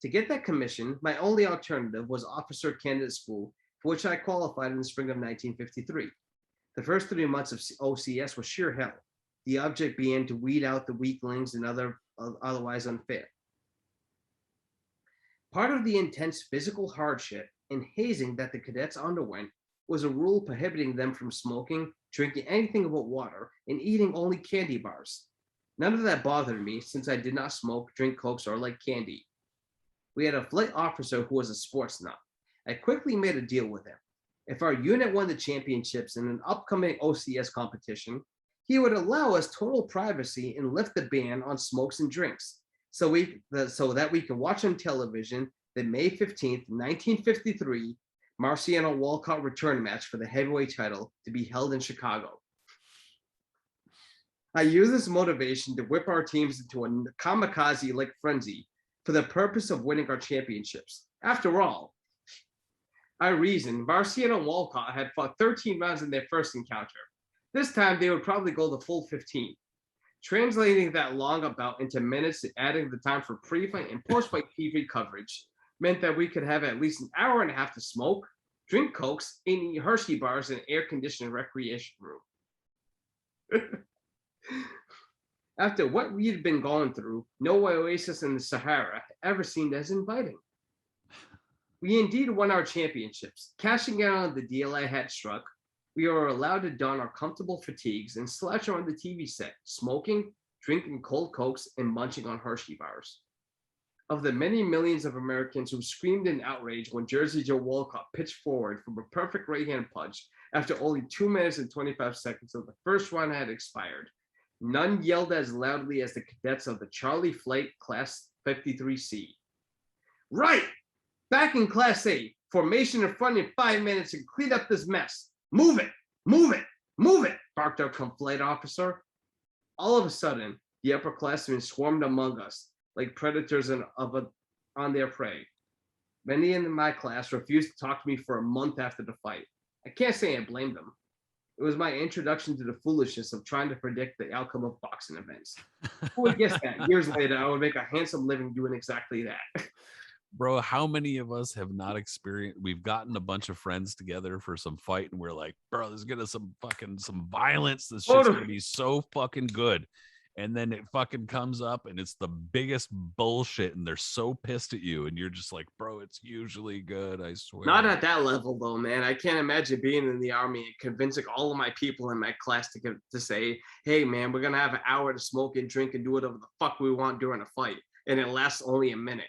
To get that commission, my only alternative was officer candidate school, for which I qualified in the spring of 1953. The first 3 months of OCS was sheer hell, the object being to weed out the weaklings and otherwise unfair. Part of the intense physical hardship and hazing that the cadets underwent was a rule prohibiting them from smoking, drinking anything but water, and eating only candy bars. None of that bothered me since I did not smoke, drink cokes, or like candy. We had a flight officer who was a sports nut. I quickly made a deal with him. If our unit won the championships in an upcoming OCS competition, he would allow us total privacy and lift the ban on smokes and drinks, so that we can watch on television the May 15th, 1953 Marciano Walcott return match for the heavyweight title to be held in Chicago. I use this motivation to whip our teams into a kamikaze-like frenzy for the purpose of winning our championships. After all, I reasoned Marciano and Walcott had fought 13 rounds in their first encounter. This time, they would probably go the full 15. Translating that long bout into minutes and adding the time for pre-fight and post-fight TV coverage meant that we could have at least an hour and a half to smoke, drink cokes, and eat Hershey bars in an air-conditioned recreation room. After what we had been going through, no oasis in the Sahara ever seemed as inviting. We indeed won our championships. Cashing in on the deal I had struck, we were allowed to don our comfortable fatigues and slouch around the TV set, smoking, drinking cold cokes, and munching on Hershey bars. Of the many millions of Americans who screamed in outrage when Jersey Joe Walcott pitched forward from a perfect right-hand punch after only 2 minutes and 25 seconds of the first round had expired, none yelled as loudly as the cadets of the Charlie Flight Class 53C. Right! Back in Class A, formation in front in 5 minutes and clean up this mess. Move it, move it, move it, barked our flight officer. All of a sudden, the upperclassmen swarmed among us like predators on their prey. Many in my class refused to talk to me for a month after the fight. I can't say I blamed them. It was my introduction to the foolishness of trying to predict the outcome of boxing events. Who would guess that years later I would make a handsome living doing exactly that? Bro, how many of us have not experienced? We've gotten a bunch of friends together for some fight, and we're like, bro, there's gonna some violence. This shit's gonna be so fucking good. And then it fucking comes up and it's the biggest bullshit, and they're so pissed at you, and you're just like, bro, it's usually good, I swear. Not at that level though, man. I can't imagine being in the army and convincing all of my people in my class to say, hey man, we're gonna have an hour to smoke and drink and do whatever the fuck we want during a fight, and it lasts only a minute.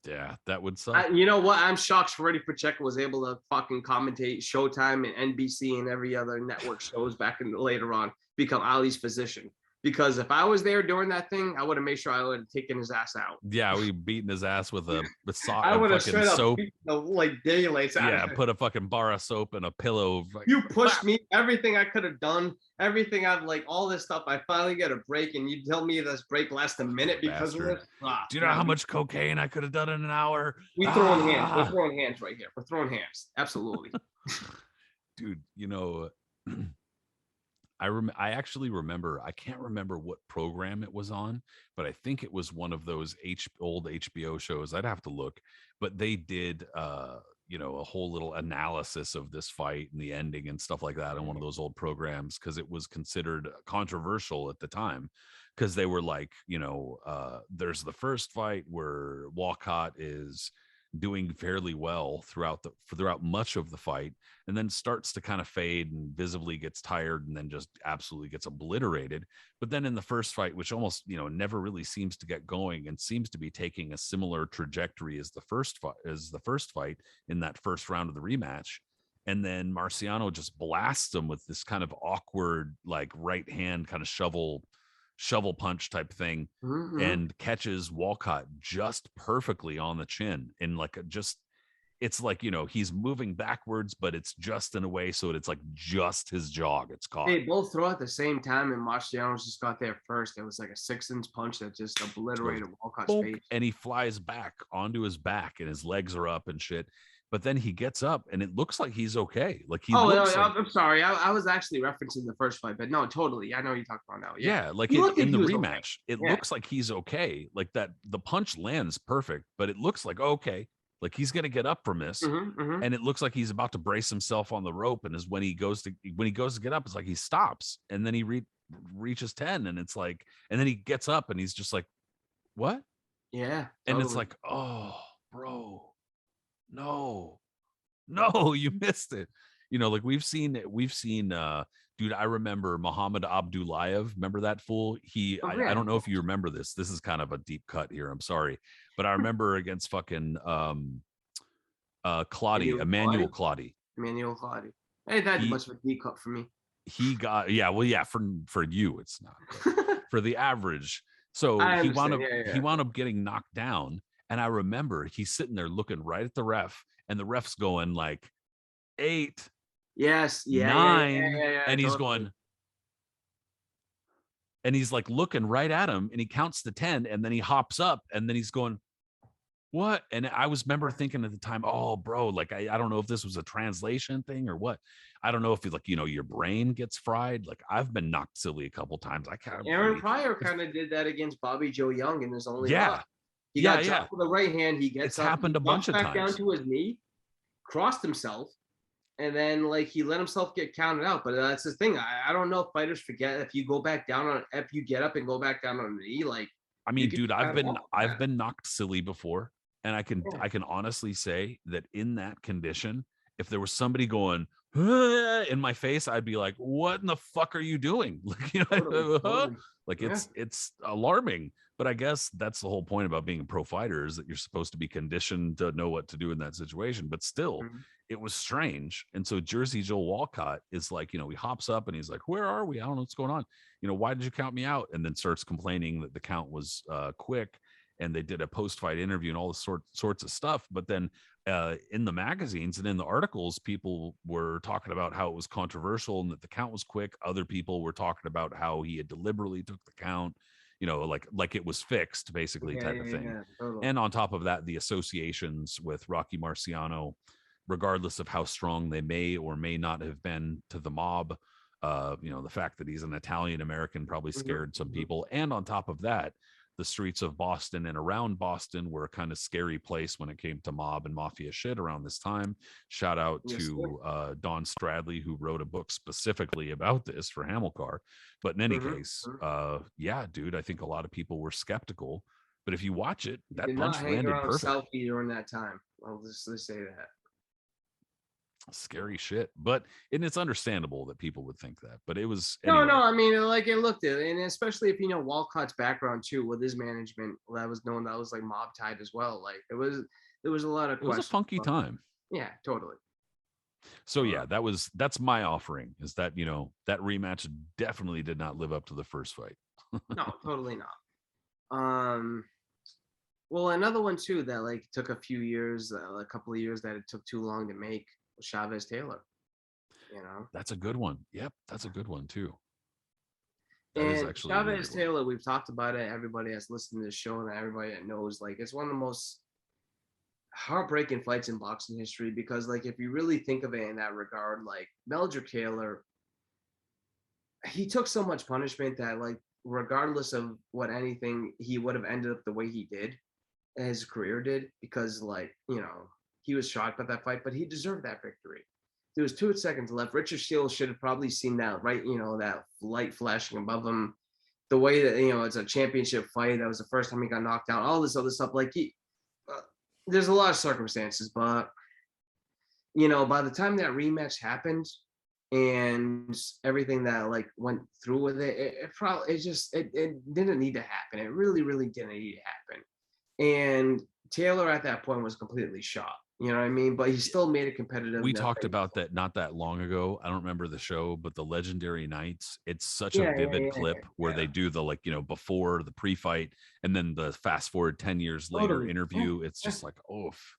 Yeah, that would suck. You know what? I'm shocked Freddie Pacheco was able to fucking commentate Showtime and NBC and every other network shows back in later on, become Ali's physician. Because if I was there during that thing, I would have made sure I would have taken his ass out. Yeah, we beating his ass with a sock. I would have fucking soap. Like daylights out. Yeah, put a fucking bar of soap and a pillow. Like, you pushed me, everything I could have done, everything I've like, all this stuff. I finally get a break, and you tell me this break lasts a minute because of this. Do you know how much cocaine I could have done in an hour? We throwing hands. We're throwing hands right here. We're throwing hands. Absolutely, dude. You know. I actually remember, I can't remember what program it was on, but I think it was one of those old HBO shows. I'd have to look, but they did, you know, a whole little analysis of this fight and the ending and stuff like that on one of those old programs, because it was considered controversial at the time, because they were like, you know, there's the first fight where Walcott is doing fairly well throughout much of the fight, and then starts to kind of fade and visibly gets tired, and then just absolutely gets obliterated. But then in the first fight, which almost, you know, never really seems to get going and seems to be taking a similar trajectory as the first fight in that first round of the rematch, and then Marciano just blasts him with this kind of awkward, like, right hand kind of shovel punch type thing, and catches Walcott just perfectly on the chin, and like it's like, you know, he's moving backwards, but it's just in a way so it's like just his jaw gets caught. They both throw at the same time, and Marciano just got there first. It was like a 6-inch punch that just obliterated Walcott's face, and he flies back onto his back, and his legs are up and shit. But then he gets up, and it looks like he's okay. Like he. I'm sorry. I was actually referencing the first fight, but no, totally. I know you talked about now. Yeah, like in the rematch, it looks like he's okay. Like that, the punch lands perfect, but it looks like okay. Like he's gonna get up from this, and it looks like he's about to brace himself on the rope. And when he goes to get up, it's like he stops, and then he reaches 10, and it's like, and then he gets up, and he's just like, what? Yeah, and it's like, oh, bro. No, you missed it. You know, like we've seen dude, I remember Muhammad Abdullayev. Remember that fool? I don't know if you remember this. This is kind of a deep cut here. I'm sorry. But I remember against fucking Emmanuel Claudy. Hey, that's much of a deep cut for me. He got, for you it's not. For the average. So he wound up getting knocked down. And I remember he's sitting there looking right at the ref, and the ref's going like 8, 9, and he's going, and he's like looking right at him, and he counts to 10, and then he hops up, and then he's going, what? And I was remember thinking at the time, oh, bro, like I don't know if this was a translation thing or what. I don't know if like, your brain gets fried. Like I've been knocked silly a couple times. I can't. I Aaron mean, Pryor kind of did that against Bobby Joe Young in his only loss. yeah, He yeah, got yeah. dropped with the right hand. He gets It's up, he happened a bunch jumps of back down times. to his knee, crossed himself, and then like he let himself get counted out. But that's the thing. I don't know if fighters forget if you go back down on if you get up and go back down on the knee, like I you mean, can dude, kind of walk I've that. been knocked silly before, and Yeah, I can honestly say that in that condition, if there was somebody going "Huh," in my face, I'd be like, "What in the fuck are you doing?" Like, totally, huh? totally. Like Yeah. it's alarming. But I guess that's the whole point about being a pro fighter is that you're supposed to be conditioned to know what to do in that situation. But still, Mhm. it was strange. And so Jersey Joe Walcott is like, he hops up and he's like, "Where are we? I don't know what's going on. Why did you count me out?" And then starts complaining that the count was quick. And they did a post-fight interview and all the sorts of stuff. But then in the magazines and in the articles, people were talking about how it was controversial and that the count was quick. Other people were talking about how he had deliberately took the count, like it was fixed, basically, Yeah, type of yeah, thing. yeah, totally. And on top of that, the associations with Rocky Marciano, regardless of how strong they may or may not have been to the mob, the fact that he's an Italian American probably Mhm, scared some mhm. people. And on top of that, the streets of Boston and around Boston were a kind of scary place when it came to mob and mafia shit around this time. Shout out Yes, sir. to Don Stradley, who wrote a book specifically about this for Hamilcar. But in any Mhm, case, mhm. yeah, dude, I think a lot of people were skeptical. But if you watch it, He that did not punch hang landed around perfect. Southie during that time. I'll just say that. Scary shit. And it's understandable that people would think that. But it was No, anyway. no, I mean, like it looked it, and especially if you know Walcott's background too with his management, that was known that was like mob tied as well. Like there was a lot of It was a questions. funky time. Yeah, totally. So Uh, yeah, that's my offering, is that that rematch definitely did not live up to the first fight. no, totally not. Um, well, another one too that like took a few years, a couple of years that it took too long to make was Chavez Taylor. You know, That's a good one. Yep, that's a good one too. That is and actually a really Chavez good one. Taylor, we've talked about it. Everybody that's listened to the show and everybody that knows, like, it's one of the most heartbreaking fights in boxing history because like if you really think of it in that regard, like Meldrick Taylor, he took so much punishment that like regardless of what anything, he would have ended up the way he did, his career did, because like, he was shocked by that fight, but he deserved that victory. There was 2 seconds left. Richard Steele should have probably seen that, right? That light flashing above him. The way that it's a championship fight. That was the first time he got knocked down. All this other stuff. Like there's a lot of circumstances, but by the time that rematch happened and everything that like went through with it probably it didn't need to happen. It really, really didn't need to happen. And Taylor at that point was completely shot. You know what I mean? But he still made it competitive. We talked about that not that long ago. I don't remember the show, but the Legendary Nights, it's such a Yeah, yeah, vivid yeah, clip where yeah. they do the, like, before the pre-fight and then the fast forward 10 years later Totally. Yeah, interview. It's yeah. just like, oof.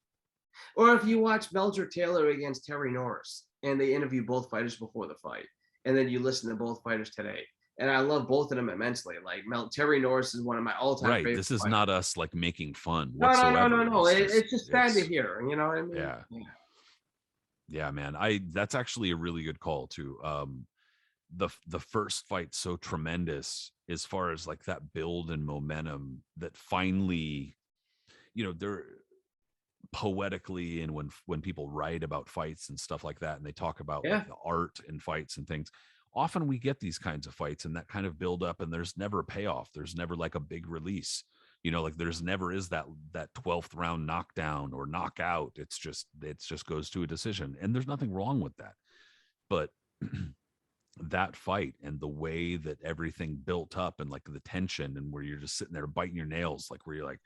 Or if you watch Meldrick Taylor against Terry Norris and they interview both fighters before the fight, and then you listen to both fighters today. And I love both of them immensely. Like Terry Norris is one of my all-time Right. favorite This is fighters. not us like making fun No, no, no, no, whatsoever. no. It's just sad to It's hear. You know what I mean? yeah. Yeah. Yeah, man. That's actually a really good call too. The first fight so tremendous as far as like that build and momentum that finally, they're poetically, and when people write about fights and stuff like that and they talk about like Yeah. the art in fights and things, often we get these kinds of fights and that kind of build up and there's never a payoff. There's never like a big release. Like there's never is that 12th round knockdown or knockout. It just goes to a decision, and there's nothing wrong with that. But that fight and the way that everything built up and like the tension, and where you're just sitting there biting your nails, like where you're like,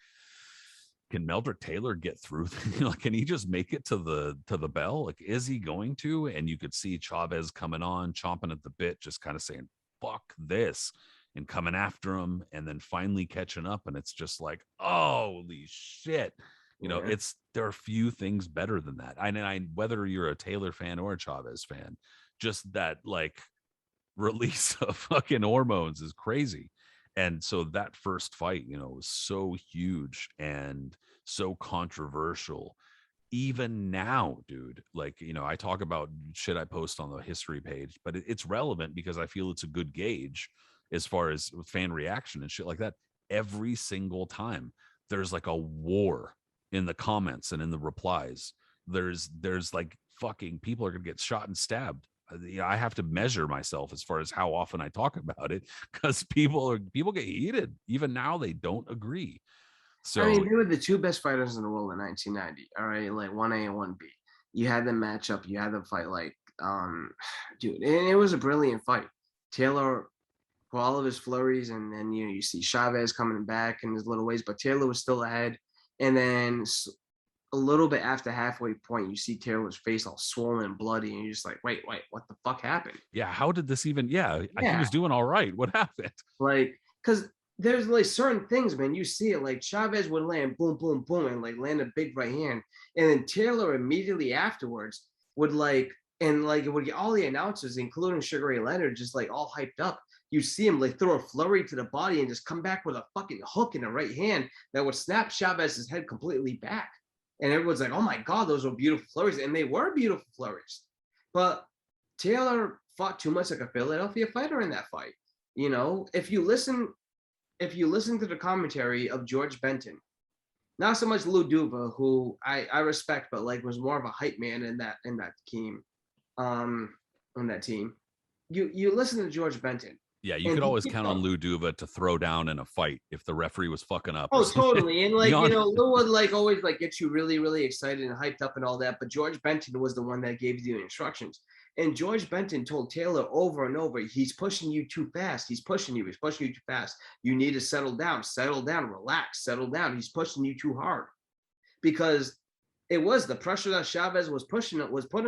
can Meldrick Taylor get through? Like, can he just make it to the bell? Like, is he going to? And you could see Chavez coming on, chomping at the bit, just kind of saying, fuck this, and coming after him, and then finally catching up. And it's just like, holy shit. Yeah. There are few things better than that. Whether you're a Taylor fan or a Chavez fan, just that like release of fucking hormones is crazy. And so that first fight, was so huge and so controversial. Even now, dude, like, I talk about shit I post on the history page, but it's relevant because I feel it's a good gauge as far as fan reaction and shit like that. Every single time there's like a war in the comments and in the replies, there's like fucking people are gonna get shot and stabbed. I have to measure myself as far as how often I talk about it, because people get heated. Even now, they don't agree. I mean, So they were the two best fighters in the world in 1990. All right, like 1A and 1B. You had them match up. You had them fight dude, and it was a brilliant fight. Taylor, for all of his flurries, and then you see Chavez coming back in his little ways, but Taylor was still ahead. And then a little bit after halfway point, you see Taylor's face all swollen and bloody, and you're just like, wait, what the fuck happened? yeah, how did this even? Yeah, he Yeah, was doing all right. What happened? like, because there's like certain things, man. You see it, like Chavez would land boom, boom, boom, and like land a big right hand, and then Taylor immediately afterwards would it would get all the announcers, including Sugar Ray Leonard, just like all hyped up. You see him like throw a flurry to the body and just come back with a fucking hook in the right hand that would snap Chavez's head completely back. And everyone's like, "Oh my god, those were beautiful flurries," and they were beautiful flurries. But Taylor fought too much like a Philadelphia fighter in that fight. If you listen to the commentary of George Benton, not so much Lou Duva, who I respect, but like was more of a hype man in that team, um, on that team. You listen to George Benton, Yeah, you and could he always keeps count on on. Lou Duva to throw down in a fight if the referee was fucking up or Oh, something. totally. And like, Beyond, Lou would like always like get you really, really excited and hyped up and all that. But George Benton was the one that gave you the instructions. And George Benton told Taylor over and over, he's pushing you too fast. He's pushing you too fast. You need to settle down, relax, settle down. He's pushing you too hard. Because it was the pressure that Chavez was putting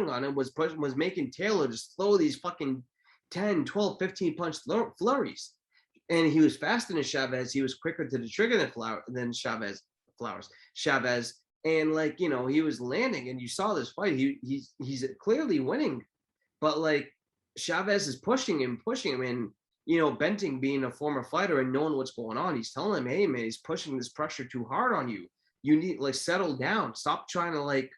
on him was making Taylor just throw these fucking 10, 12, 15 punch flurries. And he was faster than Chavez. He was quicker to the trigger than Chavez. And like, he was landing, and you saw this fight. He's clearly winning, but like Chavez is pushing him, and Benting, being a former fighter and knowing what's going on, he's telling him, "Hey man, he's pushing this pressure too hard on you. You need like settle down. Stop trying to like,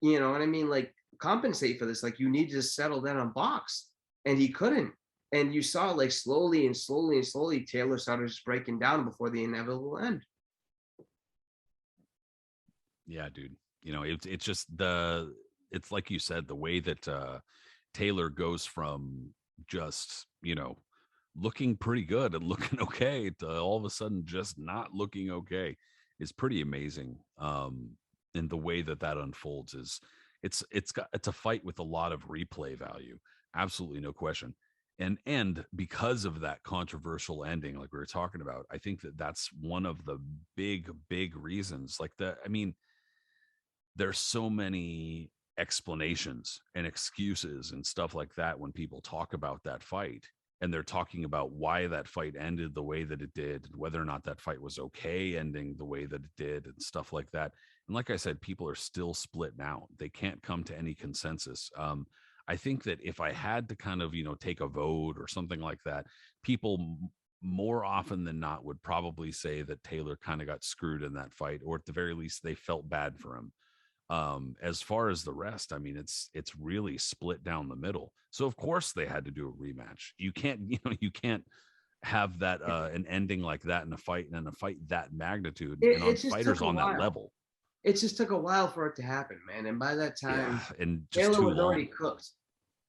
you know what I mean, like compensate for this. Like you need to settle down and box." And he couldn't. And you saw like slowly and slowly and slowly Taylor started just breaking down before the inevitable end. yeah, dude. It's just it's like you said, the way that Taylor goes from just looking pretty good and looking okay to all of a sudden just not looking okay is pretty amazing. And the way that unfolds is it's a fight with a lot of replay value, absolutely no question. And because of that controversial ending, like we were talking about, I think that that's one of the big reasons. Like I mean, there's so many explanations and excuses and stuff like that when people talk about that fight, and they're talking about why that fight ended the way that it did, and whether or not that fight was okay ending the way that it did, and stuff like that. And like I said, people are still split now. They can't come to any consensus. I think that if I had to kind of take a vote or something like that, people more often than not would probably say that Taylor kind of got screwed in that fight, or at the very least they felt bad for him. As far as the rest, I mean, it's really split down the middle. So of course they had to do a rematch. You can't you can't have that an ending like that in a fight, and in a fight that magnitude, and It on just took fighters a on that while. level. It just took a while for it to happen, man. And by that Yeah, time, and just Taylor too was already long. cooked.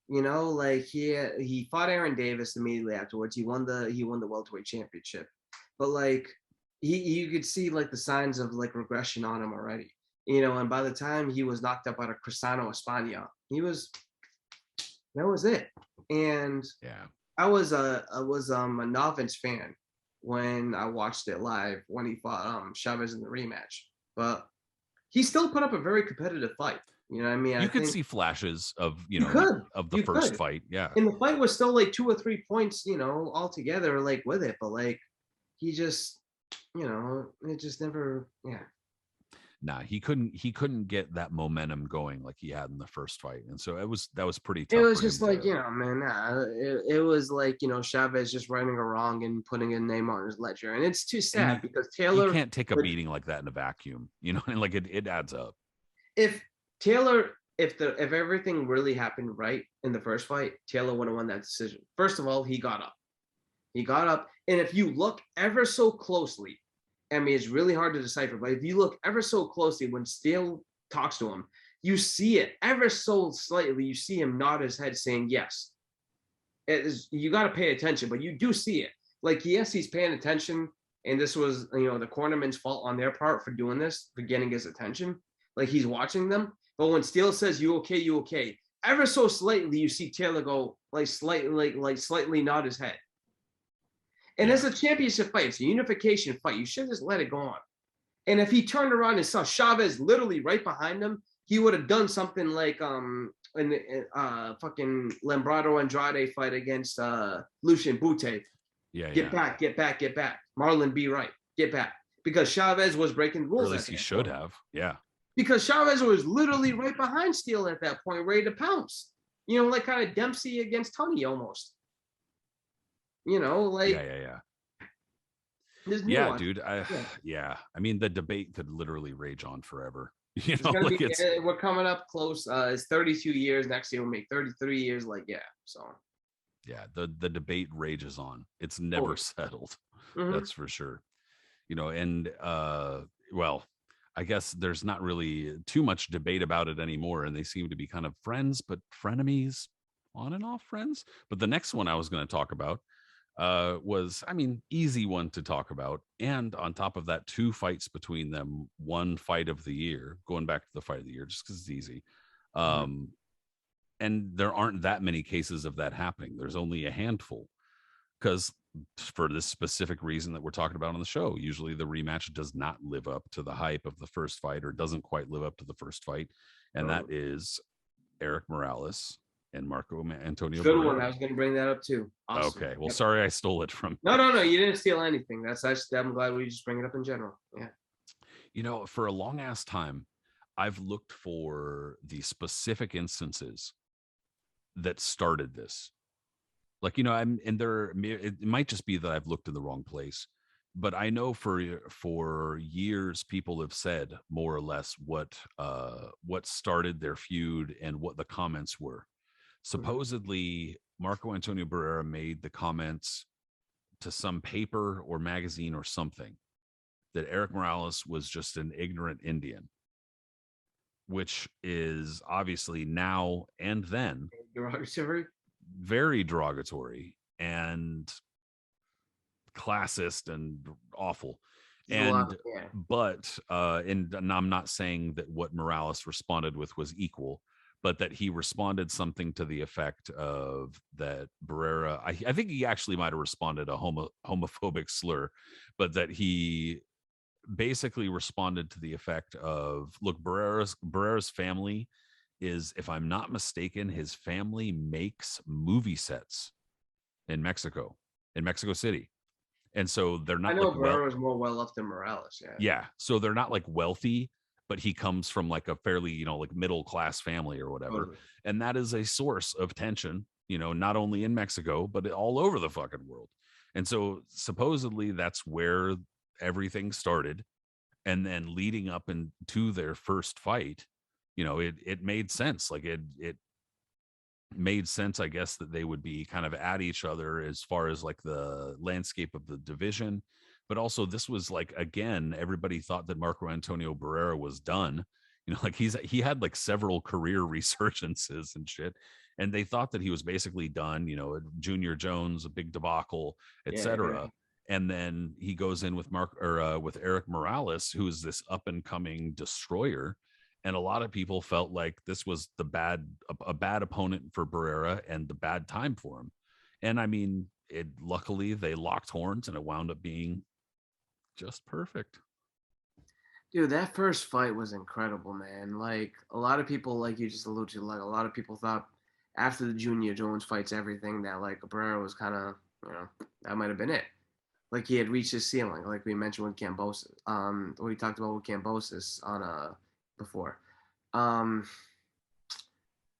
Like he fought Aaron Davis immediately afterwards. He won the welterweight championship, but like you could see like the signs of like regression on him already. And by the time he was knocked up out of Cristano España, that was it. And Yeah. I was a novice fan when I watched it live when he fought Chavez in the rematch, but he still put up a very competitive fight. You know what I mean? I You could think see flashes of, you could. of the You first could. fight. Yeah. And the fight was still like 2 or 3 points, altogether, like with it. But like he just, it just never, yeah. Nah, he couldn't get that momentum going like he had in the first fight, and so that was pretty It tough was for him just like, to. man, it was like, Chavez just righting a wrong and putting a name on his ledger. And it's too And sad because you Taylor, can't take a beating like that in a vacuum, and like it adds up. if Taylor, if everything really happened right in the first fight, Taylor would have won that decision. First of all, he got up. He got up. And if you look ever so closely, I mean, it's really hard to decipher, but if you look ever so closely when Steele talks to him, you see it ever so slightly. You see him nod his head saying yes. It is, you got to pay attention, but you do see it. Like, yes, he's paying attention. And this was, the cornerman's fault on their part for doing this, for getting his attention. Like, he's watching them. But when Steele says, you okay, you okay, ever so slightly, you see Taylor go, slightly nod his head. And Yeah. it's a championship fight. It's a unification fight. You should just let it go on. And if he turned around and saw Chavez literally right behind him, he would have done something like in the fucking Lambrado Andrade fight against Lucian Bute. Yeah, Get back, get back, get back. Marlon, be right. Get back. Because Chavez was breaking the or rules. at least he should have. Yeah. Because Chavez was literally right behind Steele at that point, ready to pounce. Like kind of Dempsey against Tunney almost. Like Yeah. there's Yeah, nuance. dude. Yeah. I mean, the debate could literally rage on forever. It's gonna Like be. it's We're coming up close. It's 32 years next year. We'll make 33 years. Like, yeah. So yeah, the debate rages on. It's never settled. Mhm. That's for sure. And well, I guess there's not really too much debate about it anymore, and they seem to be kind of friends, but frenemies, on and off friends. But the next one I was going to talk about was, I mean, easy one to talk about. And on top of that, two fights between them, one fight of the year, going back to the fight of the year, just because it's easy. Um, and there aren't that many cases of that happening. There's only a handful because for this specific reason that we're talking about on the show, usually the rematch does not live up to the hype of the first fight or doesn't quite live up to the first fight. And that is Eric Morales and Marco Antonio Good one. I Barrera. was going to bring that up too. Awesome. Okay. Well, Yep. sorry I stole it from No. You didn't steal anything. That's actually. I'm glad we just bring it up in general. Yeah. For a long ass time, I've looked for the specific instances that started this. Like, it might just be that I've looked in the wrong place, but I know for years people have said more or less what started their feud and what the comments were. Supposedly, Marco Antonio Barrera made the comments to some paper or magazine or something that Eric Morales was just an ignorant Indian, which is obviously now and then Derogatory. very derogatory and classist and awful. There's a lot. And Yeah. but and I'm not saying that what Morales responded with was equal, but that he responded something to the effect of that Barrera. I think he actually might have responded a homophobic slur, but that he basically responded to the effect of, look, Barrera's family is, if I'm not mistaken, his family makes movie sets in Mexico City. And so they're I not like know Barrera was more well off than Morales. Yeah. yeah. So they're not like wealthy, but he comes from like a fairly, like middle class family or whatever. Totally. And that is a source of tension, not only in Mexico, but all over the fucking world. And so supposedly that's where everything started. And then leading up into their first fight, it made sense. Like it made sense, I guess, that they would be kind of at each other as far as like the landscape of the division. But also, this was like, again, everybody thought that Marco Antonio Barrera was done. Like he had like several career resurgences and shit. And they thought that he was basically done, Junior Jones, a big debacle, Yeah. etc. And then he goes in with with Eric Morales, who is this up and coming destroyer. And a lot of people felt like this was a bad opponent for Barrera and the bad time for him. And I mean, luckily they locked horns and it wound up being just perfect. Dude, that first fight was incredible, man. Like, a lot of people, like you just alluded to, like a lot of people thought after the Junior Jones fights everything that like Barrera was kind of, that might have been it. Like he had reached his ceiling, like we mentioned with Cambosis. We talked about with Cambosis on before. Um,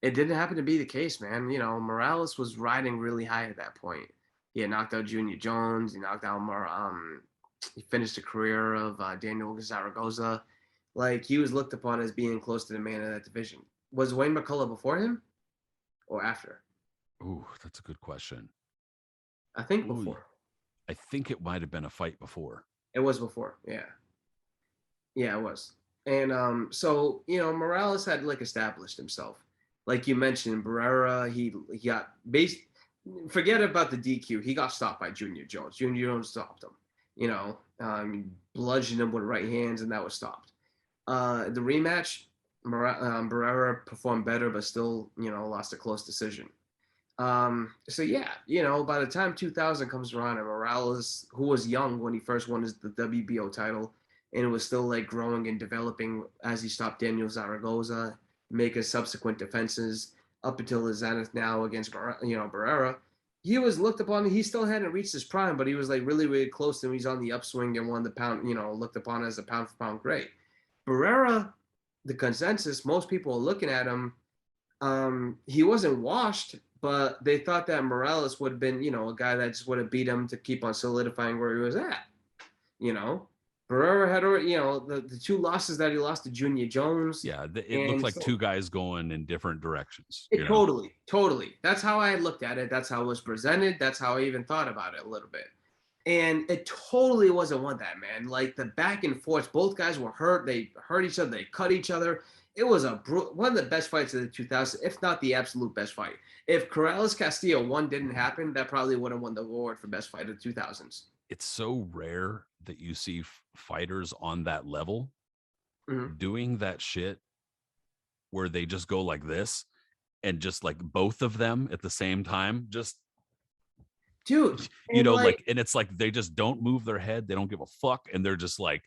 it didn't happen to be the case, man. You know, Morales was riding really high at that point. He had knocked out Junior Jones. He knocked out he finished the career of Daniel Zaragoza. Like he was looked upon as being close to the man of that division. Was Wayne McCullough before him or after? Ooh, that's a good question. I think Ooh, before. I think it might have been a fight before. It was before. Yeah. Yeah, it was. And so you know, Morales had like established himself. Like you mentioned, Barrera, he got based. Forget about the DQ. He got stopped by Junior Jones. Junior Jones stopped him. You know, bludgeoned him with right hands, and that was stopped. The rematch, Barrera performed better, but still, you know, lost a close decision. So yeah, you know, by the time 2000 comes around, and Morales, who was young when he first won the WBO title, and it was still like growing and developing as he stopped Daniel Zaragoza, make his subsequent defenses up until his zenith now against Barrera. He was looked upon. He still hadn't reached his prime, but he was like really, really close to him. He's on the upswing and won the pound, you know, looked upon as a pound for pound great. Barrera, the consensus, most people are looking at him. He wasn't washed, but they thought that Morales would have been, you know, a guy that just would have beat him to keep on solidifying where he was at. You know, Barrera had already, you know, the two losses that he lost to Junior Jones. Yeah, it looked And like so two guys going in different directions. it totally, totally. That's how I looked at it. That's how it was presented. That's how I even thought about it a little bit. And it totally wasn't one that, man. Like the back and forth, both guys were hurt. They hurt each other. They cut each other. It was one of the best fights of the 2000s, if not the absolute best fight. If Corrales Castillo one didn't happen, that probably would have won the award for best fight of the 2000s. It's so rare that you see fighters on that level doing that shit where they just go like this and just like both of them at the same time, just dude. you know, like, and it's like they just don't move their head, they don't give a fuck, and they're just like,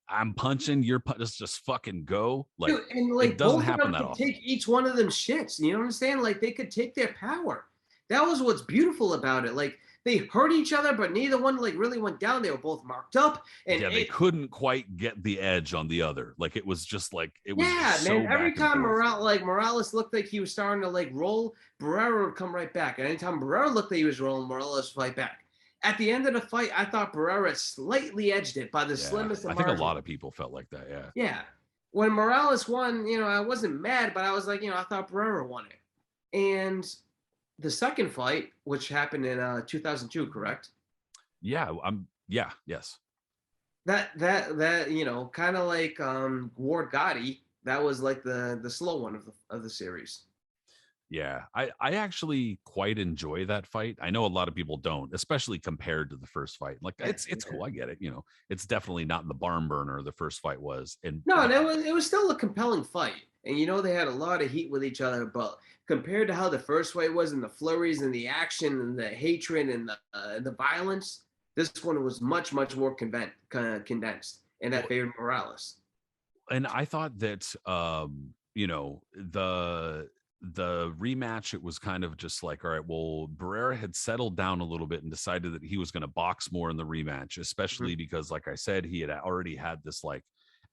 I'm punching, you're just fucking go. Like, dude, and it like doesn't both of happen them that could often. take each one of them shits. You know what I'm saying? Like they could take their power. That was what's beautiful about it. Like they hurt each other, but neither one like really went down. They were both marked up, and Yeah, they couldn't quite get the edge on the other. Like it was just like it was yeah, just so man. Every back and time forth. Morales looked like he was starting to like roll, Barrera would come right back. And anytime Barrera looked like he was rolling, Morales would fight back. At the end of the fight, I thought Barrera slightly edged it by the Yeah, slimmest of I think a margins. lot of people felt like that. Yeah. Yeah. When Morales won, you know, I wasn't mad, but I was like, you know, I thought Barrera won it. And the second fight, which happened in 2002, correct? Yeah, yeah, yes. That you know, kind of like Ward Gotti, that was like the slow one of the series. Yeah, I actually quite enjoy that fight. I know a lot of people don't, especially compared to the first fight. Like Yeah, it's cool. I get it. You know, it's definitely not the barn burner the first fight was. And no, but and it was still a compelling fight. And you know they had a lot of heat with each other, but compared to how the first fight was, and the flurries and the action and the hatred and the violence, this one was much more condensed, and that well, favored Morales. and I thought that you know, the rematch, it was kind of just like, all right, well, Barrera had settled down a little bit and decided that he was going to box more in the rematch, especially because, like I said, he had already had this like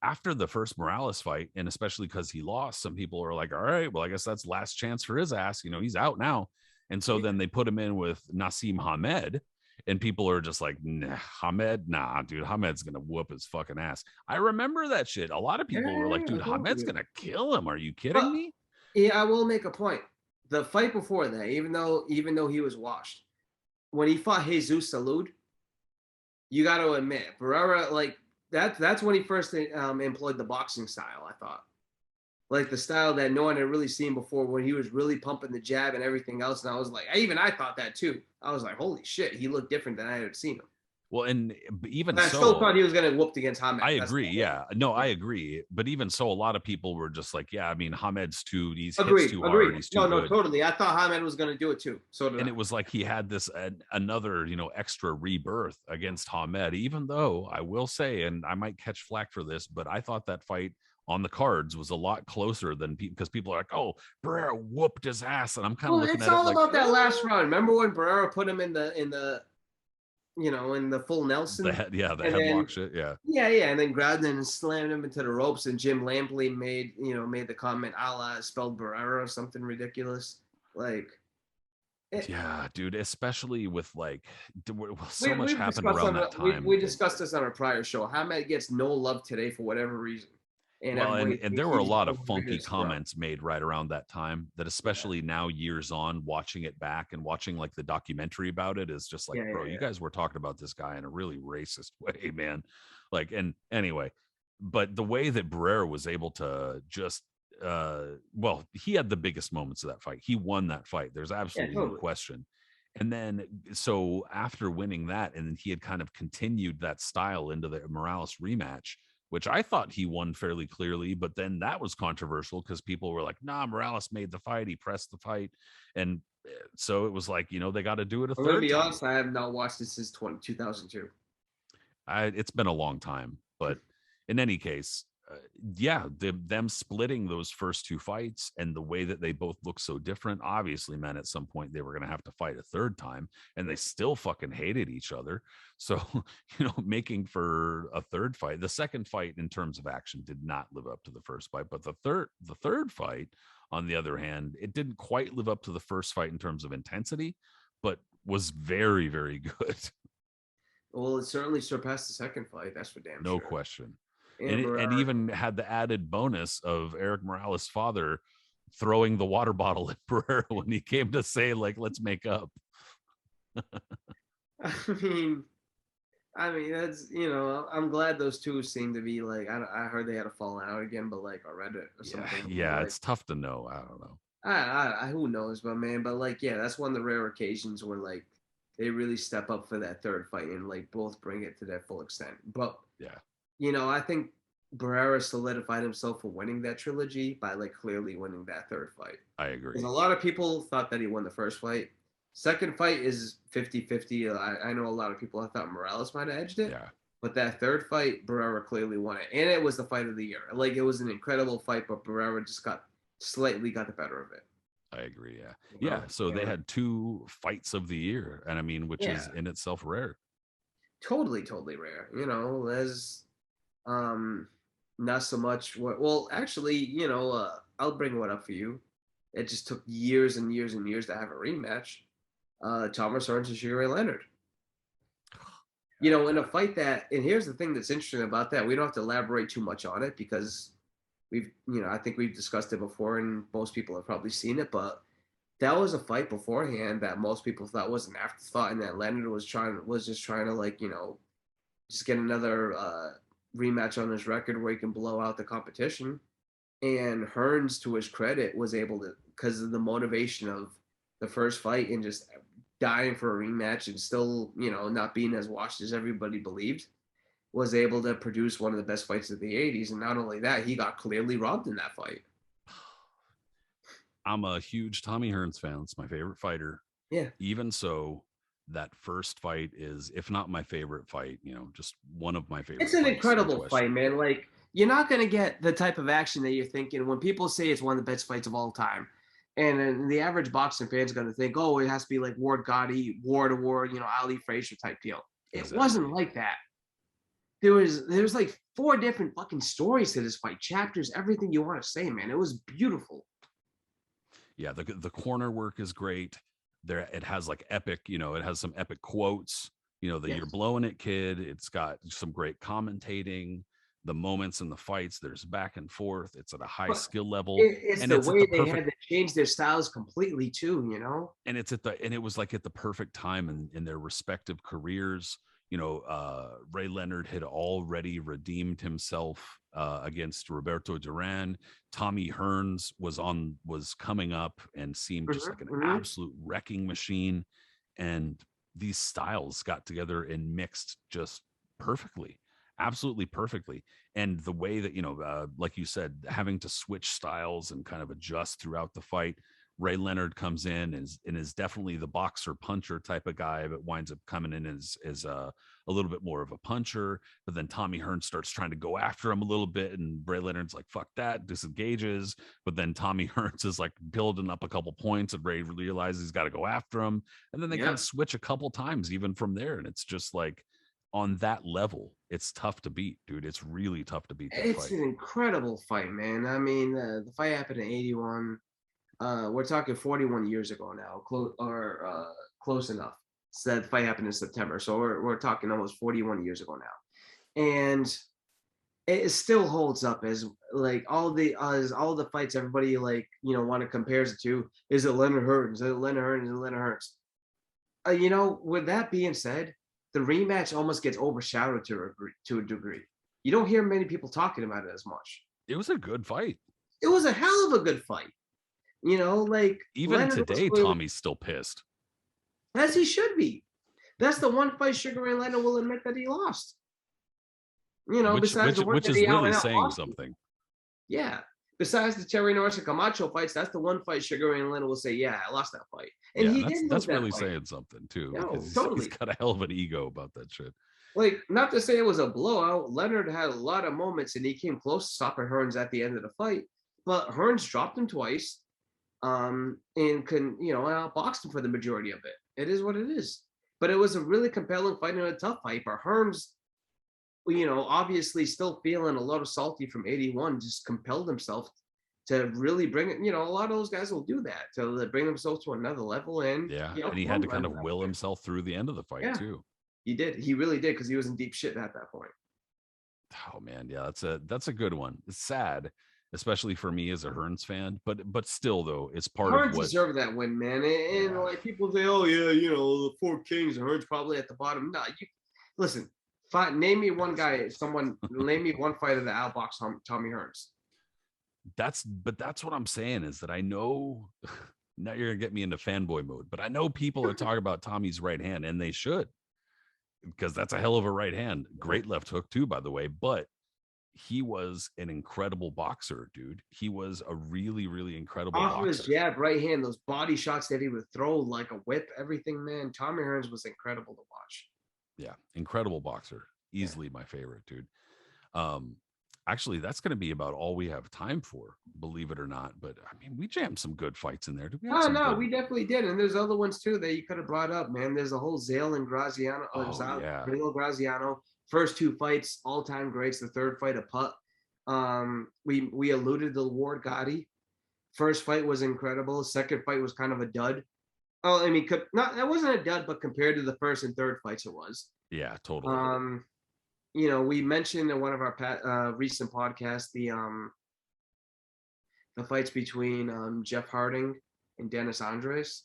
after the first Morales fight, and especially because he lost, some people are like, all right, well, I guess that's last chance for his ass. You know, he's out now. And so Yeah, then they put him in with Nassim Hamed, and people are just like, nah, Hamed, nah, dude, Hamed's gonna whoop his fucking ass. I remember that shit. A lot of people were like, yeah, I dude, told Hamed's you. gonna kill him. Are you kidding But me? yeah, I will make a point. The fight before that, even though he was washed, when he fought Jesus Salud, you got to admit, Barrera like that's when he first employed the boxing style. I thought like the style that no one had really seen before, when he was really pumping the jab and everything else. And I was like, I thought that too. I was like, holy shit, he looked different than I had seen him. Well, and even But I still so, thought he was going to whooped against Hamed. I That's agree. Yeah. No, yeah. I agree. But even so, a lot of people were just like, yeah, I mean, he's hits Agreed, too agreed. hard. He's too No, good. totally. I thought Hamed was going to do it too. So did And I. it was like he had this another, you know, extra rebirth against Hamed, even though I will say, and I might catch flack for this, but I thought that fight on the cards was a lot closer than people, because people are like, oh, Barrera whooped his ass. And I'm kind of Well, looking it's at it all like, about that last round. Remember when Barrera put him in the in the full The Nelson, head, yeah, the and then headlock shit, yeah. yeah, and then grabbed him and slammed him into the ropes. And Jim Lampley made the comment, a la spelled Barrera or something ridiculous. Like it, Yeah, dude, especially with like so we much we've happened discussed around on that we time. And discussed this on a prior show. Hamed gets no love today for whatever reason, and well, everybody and thinks there were a he's lot one of of the funky greatest around. comments made right around that time that, Yeah, especially now years on, watching it back and watching like the documentary about it, is just like, yeah, bro, yeah, you yeah. guys were talking about this guy in a really racist way, man. Like, and anyway, but the way that Barrera was able to just well, he had the biggest moments of that fight. He won that fight. There's Yeah, absolutely no totally. question. And then so after winning that, and then he had kind of continued that style into the Morales rematch, which I thought he won fairly clearly, but then that was controversial because people were like, nah, Morales made the fight, he pressed the fight. And so it was like, they got to do it a I'm gonna third be time. honest. I have not watched this since 2002. It's been a long time, but in any case, yeah, them splitting those first two fights and the way that they both look so different obviously meant at some point they were going to have to fight a third time, and they still fucking hated each other. So, making for a third fight, the second fight in terms of action did not live up to the first fight, but the third fight, on the other hand, it didn't quite live up to the first fight in terms of intensity, but was very, very good. Well, it certainly surpassed the second fight. That's for damn No sure. question. And And and Barrera, even had the added bonus of Eric Morales' father throwing the water bottle at Pereira when he came to say, like, let's make up. I mean, that's I'm glad those two seem to be like I heard they had a falling out again, but like I read it or Yeah, something. But yeah, like it's tough to know. I don't know. who knows, but man, but like yeah, that's one of the rare occasions where like they really step up for that third fight and like both bring it to their full extent. But Yeah, I think Barrera solidified himself for winning that trilogy by like clearly winning that third fight. I Because agree. a lot of people thought that he won the first fight. Second fight is 50-50. I know a lot of people I thought Morales might have edged it. Yeah, But that third fight, Barrera clearly won it. And it was the fight of the year. Like it was an incredible fight, but Barrera just got the better of it. I agree. Yeah. Yeah. So they And had two fights of the year. And I mean, which is yeah, in itself rare. totally, totally rare. There's um not so much well, actually, I'll bring one up for you. It just took years and years and years to have a rematch. Thomas Hearns and Sugar Ray Leonard. In a fight that, and here's the thing that's interesting about that. We don't have to elaborate too much on it because I think we've discussed it before and most people have probably seen it, but that was a fight beforehand that most people thought was an afterthought and that Leonard was just trying to like, just get another rematch on his record where he can blow out the competition. And Hearns, to his credit, was able to, because of the motivation of the first fight and just dying for a rematch and still, not being as washed as everybody believed, was able to produce one of the best fights of the 80s. And not only that, he got clearly robbed in that fight. I'm a huge Tommy Hearns fan. It's my favorite fighter. Yeah. Even so, that first fight is, if not my favorite fight, just one of my It's favorite an fights, incredible fight, unquestionably. man. Like, you're not going to get the type of action that you're thinking when people say it's one of the best fights of all time. And then the average boxing fan is going to think, oh, it has to be like Ward Gotti, war to war, Ali Frazier type deal. It wasn't Exactly. like that. There was like four different fucking stories to this fight, chapters, everything you want to say, man. It was beautiful. Yeah, the corner work is great. There, it has like epic, it has some epic quotes. The "you're Yes. blowing it, kid." It's got some great commentating. The moments in the fights, there's back and forth. It's at a high But skill level, it's and the it's at the way they perfect had to change their styles completely too. and it's at the and it was like at the perfect time in their respective careers. Ray Leonard had already redeemed himself against Roberto Duran. Tommy Hearns was coming up and seemed just like an Mm-hmm. absolute wrecking machine, and these styles got together and mixed just perfectly, absolutely perfectly. And the way that like you said, having to switch styles and kind of adjust throughout the fight Ray Leonard comes in and is definitely the boxer puncher type of guy, but winds up coming in as a little bit more of a puncher. But then Tommy Hearns starts trying to go after him a little bit, and Ray Leonard's like, fuck that, disengages. But then Tommy Hearns is like building up a couple points, and Ray realizes he's got to go after him. And then they kind of switch a couple times even from there. And it's just like, on that level, it's tough to beat, dude. It's really tough to beat that It's fight. an incredible fight, man. I mean, the fight happened in '81. We're talking 41 years ago now, close enough. So that fight happened in September, so we're talking almost 41 years ago now, and it still holds up as like all the fights everybody like want to compare it to. Is it Leonard Hearns? Is it Leonard Hearns? Is it Leonard Hearns? With that being said, the rematch almost gets overshadowed to a degree. You don't hear many people talking about it as much. It was a good fight. It was a hell of a good fight. Like even Leonard today, Tommy's still pissed. As he should be. That's the one fight Sugar Ray Leonard will admit that he lost. Besides the one which that is he really out saying lost. something. Yeah. Besides the Terry Norris and Camacho fights, that's the one fight Sugar Ray Leonard will say, yeah, I lost that fight. And he did lose that's that really fight. saying something too, No, because totally. he's got a hell of an ego about that shit. Like, not to say it was a blowout. Leonard had a lot of moments, and he came close to stopping Hearns at the end of the fight. But Hearns dropped him twice, and outboxed him for the majority of it. It is what it is. But it was a really compelling fight and a tough fight. But Hearns, obviously still feeling a lot of salty from '81, just compelled himself to really bring it. A lot of those guys will do that to bring themselves to another level. And and he had to kind of will himself through the end of the fight too. He did. He really did, because he was in deep shit at that point. Oh man, yeah, that's a good one. It's sad, especially for me as a Hearns fan, but still though, it's part Hearns of what deserved that win, man. And like people say, oh yeah, the four kings, Hearns probably at the bottom. No, you listen. Name me one guy. Name me one fighter that outboxed Tommy Hearns. That's what I'm saying is that I know. Now you're gonna get me into fanboy mode, but I know people are talking about Tommy's right hand, and they should, because that's a hell of a right hand. Great left hook too, by the way. But he was an incredible boxer, dude. He was a really, really incredible off boxer. Of his jab, right hand, those body shots that he would throw like a whip, everything, man. Tommy Hearns was incredible to watch. Yeah, incredible boxer. Easily my favorite, dude. Actually, that's going to be about all we have time for, believe it or not. But I mean, we jammed some good fights in there. We definitely did. And there's other ones too that you could have brought up, man. There's a whole Zale and Graziano. Graziano. First two fights, all-time greats. The third fight, a putt. We alluded to Ward Gotti. First fight was incredible. Second fight was kind of a dud. Oh, I mean, it wasn't a dud, but compared to the first and third fights, it was. Yeah, totally. We mentioned in one of our recent podcasts the fights between Jeff Harding and Dennis Andres.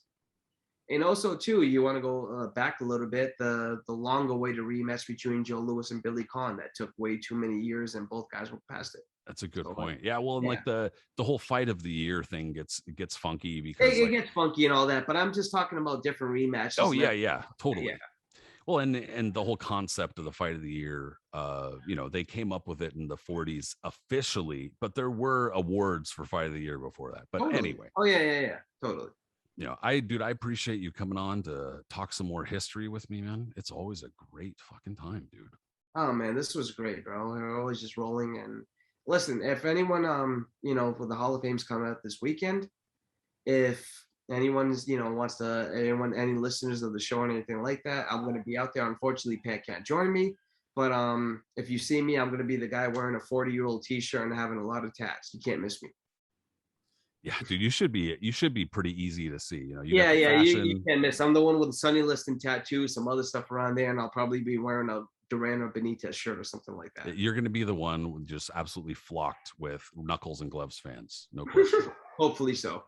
And also, too, you want to go back a little bit, the long-awaited rematch between Joe Louis and Billy Conn that took way too many years, and both guys were past it. That's a good point. Yeah, well, and like the whole fight of the year thing gets funky because it gets funky and all that, but I'm just talking about different rematches. Oh yeah, totally. Yeah. Well, and the whole concept of the fight of the year, they came up with it in the 40s officially, but there were awards for fight of the year before that. But anyway. Oh yeah, totally. I appreciate you coming on to talk some more history with me, man. It's always a great fucking time, dude. Oh man, this was great, bro. We're always just rolling. And listen, if anyone, for the Hall of Fame's coming out this weekend, if anyone's, wants to, any listeners of the show or anything like that, I'm going to be out there. Unfortunately, Pat can't join me, but if you see me, I'm going to be the guy wearing a 40-year-old t-shirt and having a lot of tats. You can't miss me. Yeah, dude, you should be pretty easy to see. You can't miss. I'm the one with the Sonny Liston tattoo, some other stuff around there, and I'll probably be wearing a Duran or Benitez shirt or something like that. You're going to be the one just absolutely flocked with Knuckles and Gloves fans. No question. Hopefully so.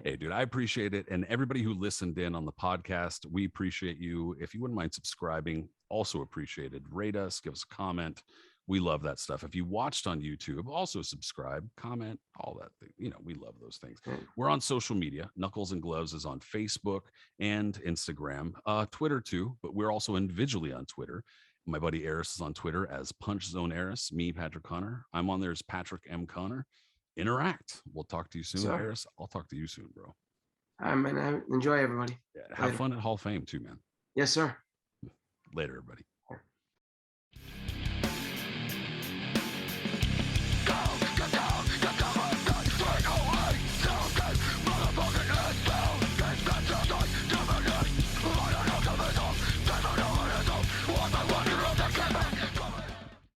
Hey, dude, I appreciate it. And everybody who listened in on the podcast, we appreciate you. If you wouldn't mind subscribing, also appreciated. Rate us, give us a comment. We love that stuff. If you watched on YouTube, also subscribe, comment, all that thing. We love those things. We're on social media. Knuckles and Gloves is on Facebook and Instagram, Twitter too, but we're also individually on Twitter. My buddy Aris is on Twitter as Punch Zone Aris, me, Patrick Connor. I'm on there as Patrick M. Connor. interact. We'll talk to you soon, Sir. Aris. I'll talk to you soon, bro. All right, man. Enjoy, everybody. Yeah, have Later. fun at Hall of Fame too, man. Yes, sir. Later, everybody.